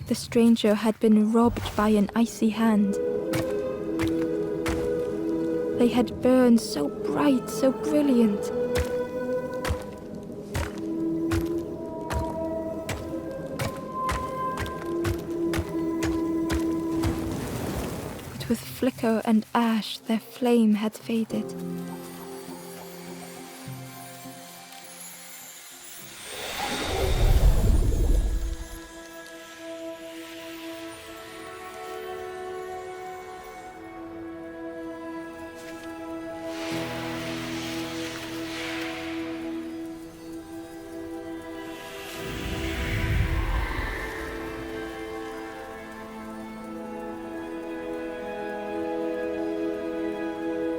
The stranger had been robbed by an icy hand. They had burned so bright, so brilliant. But with flicker and ash, their flame had faded.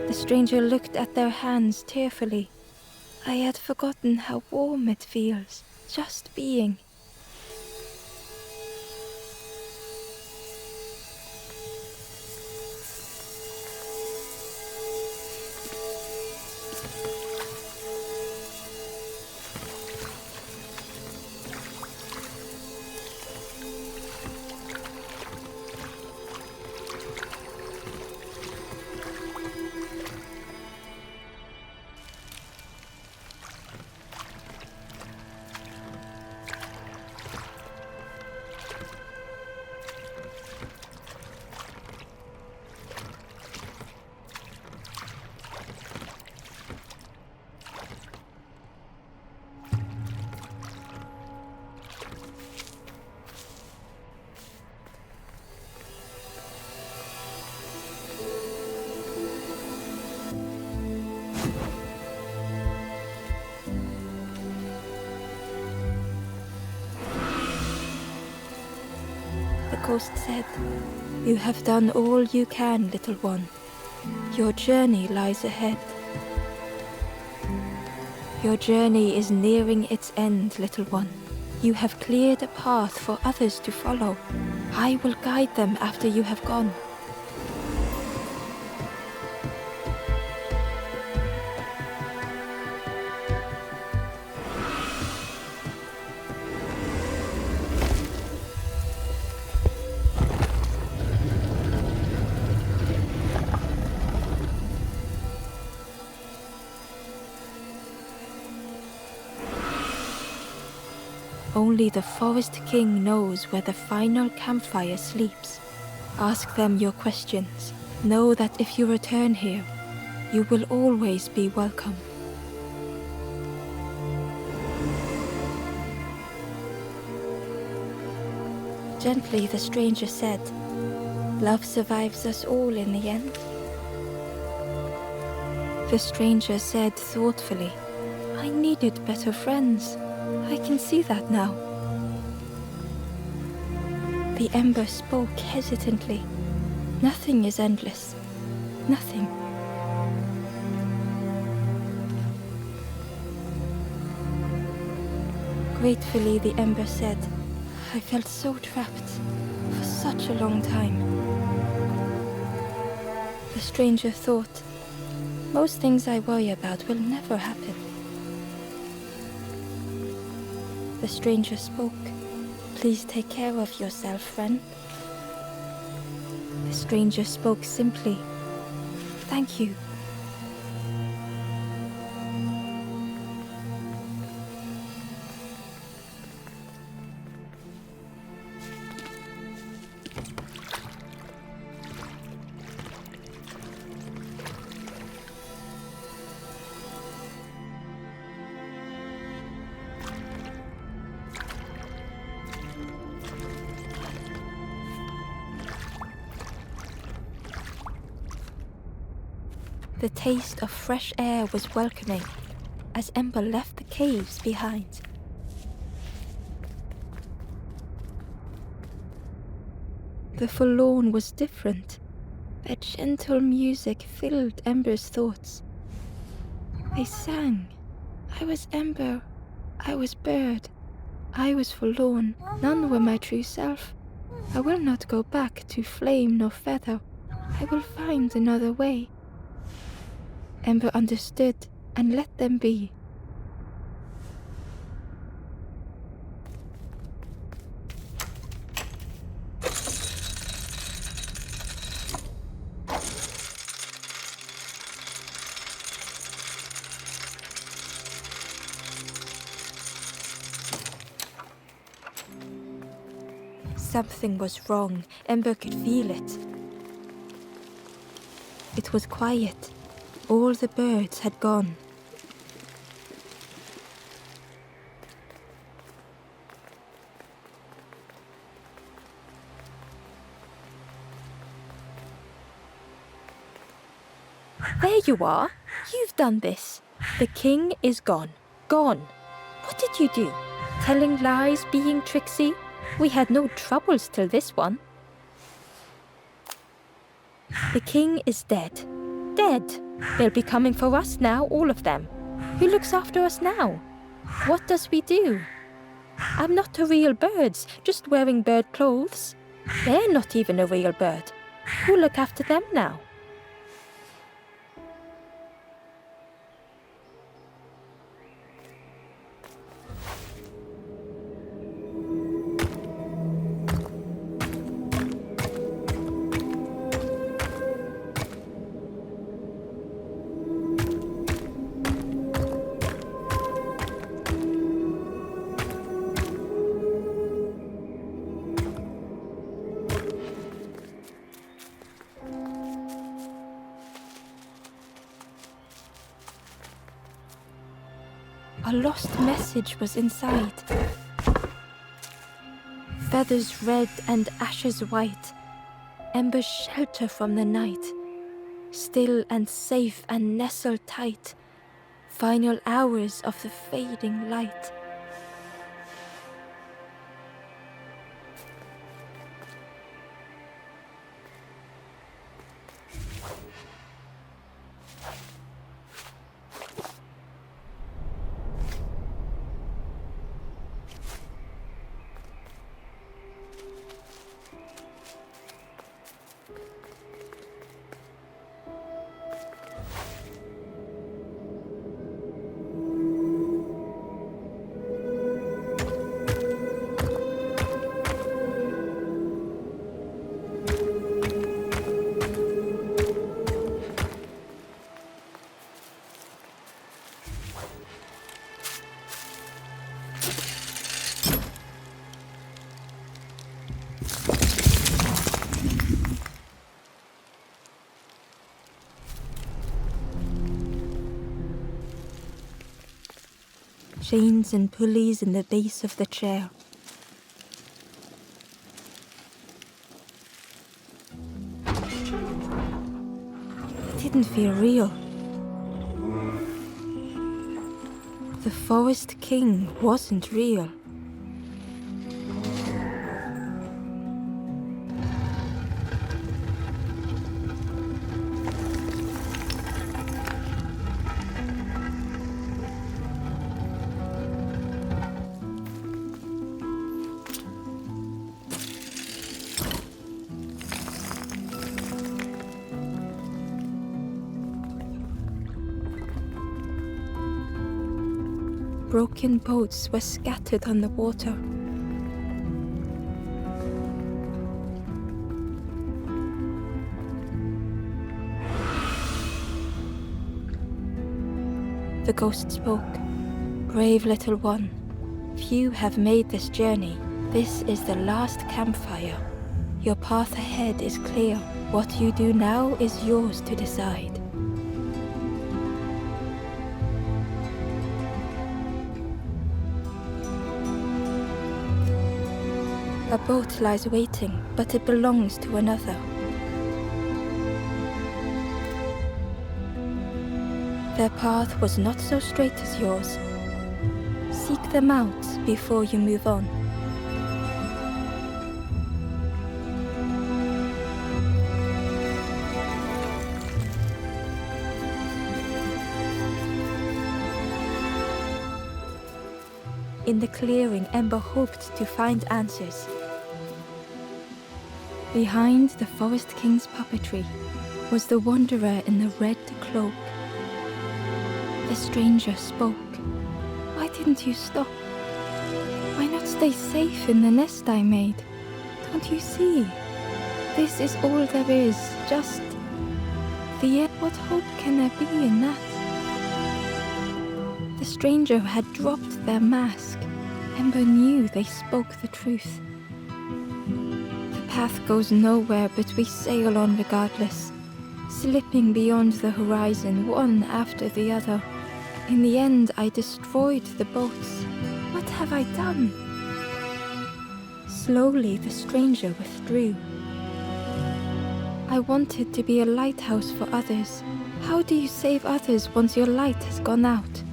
The stranger looked at their hands tearfully. I had forgotten how warm it feels, just being. The ghost said, "You have done all you can, little one. Your journey lies ahead. Your journey is nearing its end, little one. You have cleared a path for others to follow. I will guide them after you have gone." Only the Forest King knows where the final campfire sleeps. Ask them your questions. Know that if you return here, you will always be welcome. Gently, the stranger said, "Love survives us all in the end." The stranger said thoughtfully, "I needed better friends. I can see that now." The ember spoke hesitantly. "Nothing is endless. Nothing." Gratefully, the ember said, "I felt so trapped for such a long time." The stranger thought, "Most things I worry about will never happen." The stranger spoke. "Please take care of yourself, friend." The stranger spoke simply. "Thank you." The taste of fresh air was welcoming as Ember left the caves behind. The forlorn was different. Their gentle music filled Ember's thoughts. They sang. I was Ember. I was bird. I was forlorn. None were my true self. I will not go back to flame nor feather. I will find another way. Ember understood and let them be. Something was wrong. Ember could feel it. It was quiet. All the birds had gone. There you are. You've done this. The king is gone. Gone. What did you do? Telling lies, being tricksy? We had no troubles till this one. The king is dead. Dead. They'll be coming for us now, all of them. Who looks after us now? What does we do? I'm not a real bird, just wearing bird clothes. They're not even a real bird. Who'll look after them now? A lost message was inside. Feathers red and ashes white. Ember's shelter from the night. Still and safe and nestled tight. Final hours of the fading light. Chains and pulleys in the base of the chair. It didn't feel real. The Forest King wasn't real. Broken boats were scattered on the water. The ghost spoke. Brave little one, few have made this journey. This is the last campfire. Your path ahead is clear. What you do now is yours to decide. A boat lies waiting, but it belongs to another. Their path was not so straight as yours. Seek them out before you move on. In the clearing, Ember hoped to find answers. Behind the Forest King's puppetry was the wanderer in the red cloak. The stranger spoke. Why didn't you stop? Why not stay safe in the nest I made? Don't you see? This is all there is, just the end. What hope can there be in that? The stranger had dropped their mask. Ember knew they spoke the truth. The path goes nowhere, but we sail on regardless, slipping beyond the horizon, one after the other. In the end, I destroyed the boats. What have I done? Slowly, the stranger withdrew. I wanted to be a lighthouse for others. How do you save others once your light has gone out?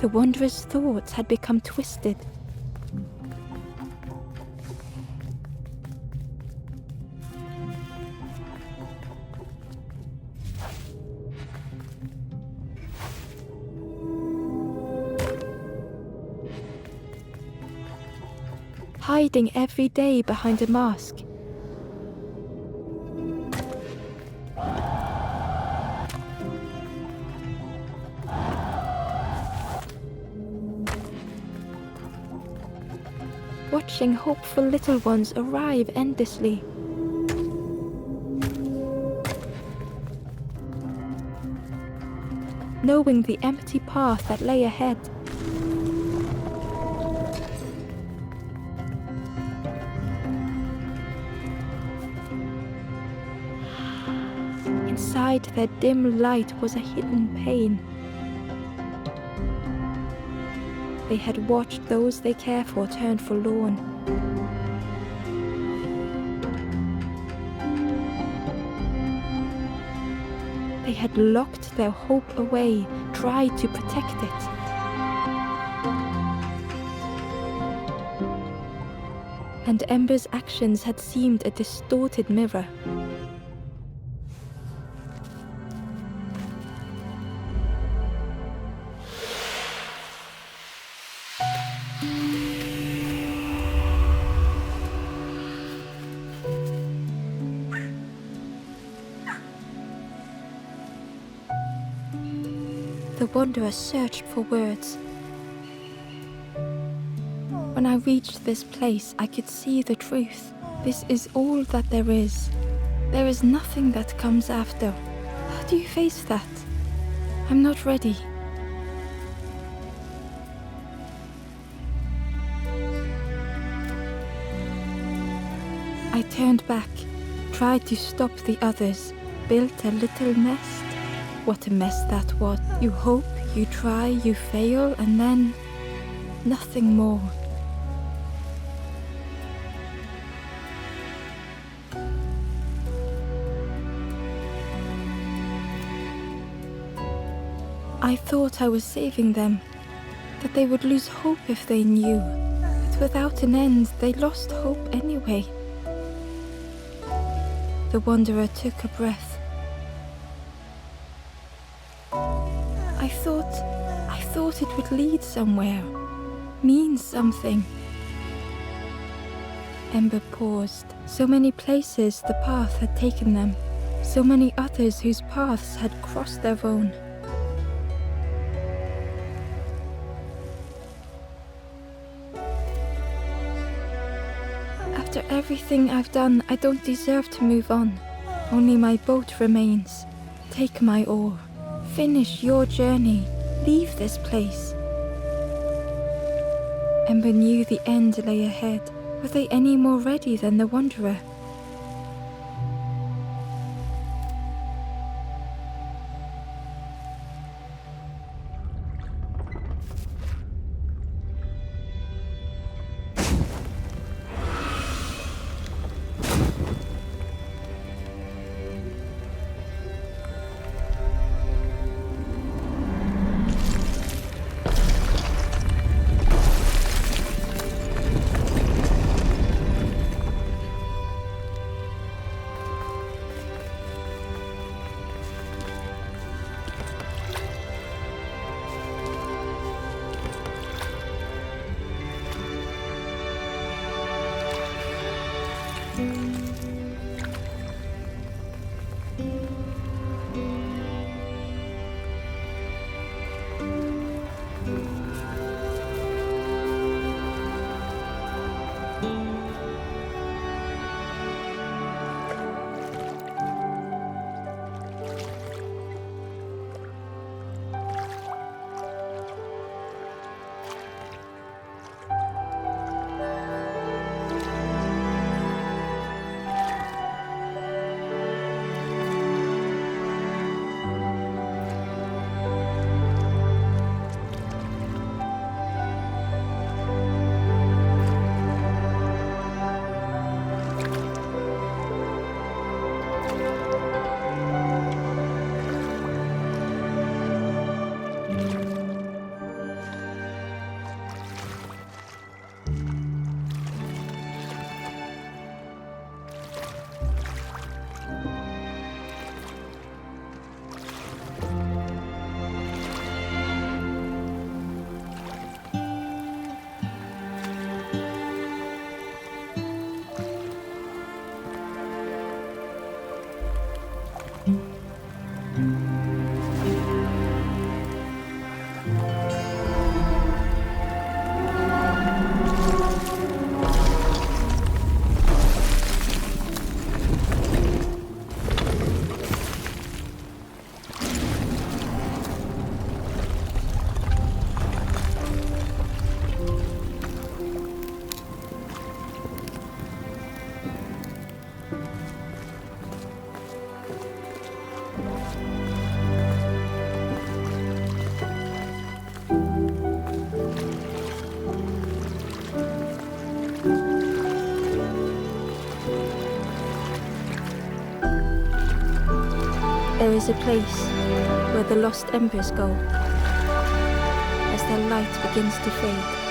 The wanderer's thoughts had become twisted. Hiding every day behind a mask. Watching hopeful little ones arrive endlessly. Knowing the empty path that lay ahead. Inside their dim light was a hidden pain. They had watched those they care for turn forlorn. They had locked their hope away, tried to protect it. And Ember's actions had seemed a distorted mirror. The wanderer searched for words. When I reached this place, I could see the truth. This is all that there is. There is nothing that comes after. How do you face that? I'm not ready. I turned back, tried to stop the others, built a little nest. What a mess that was. You hope, you try, you fail, and then nothing more. I thought I was saving them, that they would lose hope if they knew, but without an end, they lost hope anyway. The wanderer took a breath. I thought it would lead somewhere, mean something. Ember paused. So many places the path had taken them, so many others whose paths had crossed their own. After everything I've done, I don't deserve to move on. Only my boat remains. Take my oar. Finish your journey. Leave this place. Ember knew the end lay ahead. Were they any more ready than the wanderer? is a place where the lost embers go as their light begins to fade.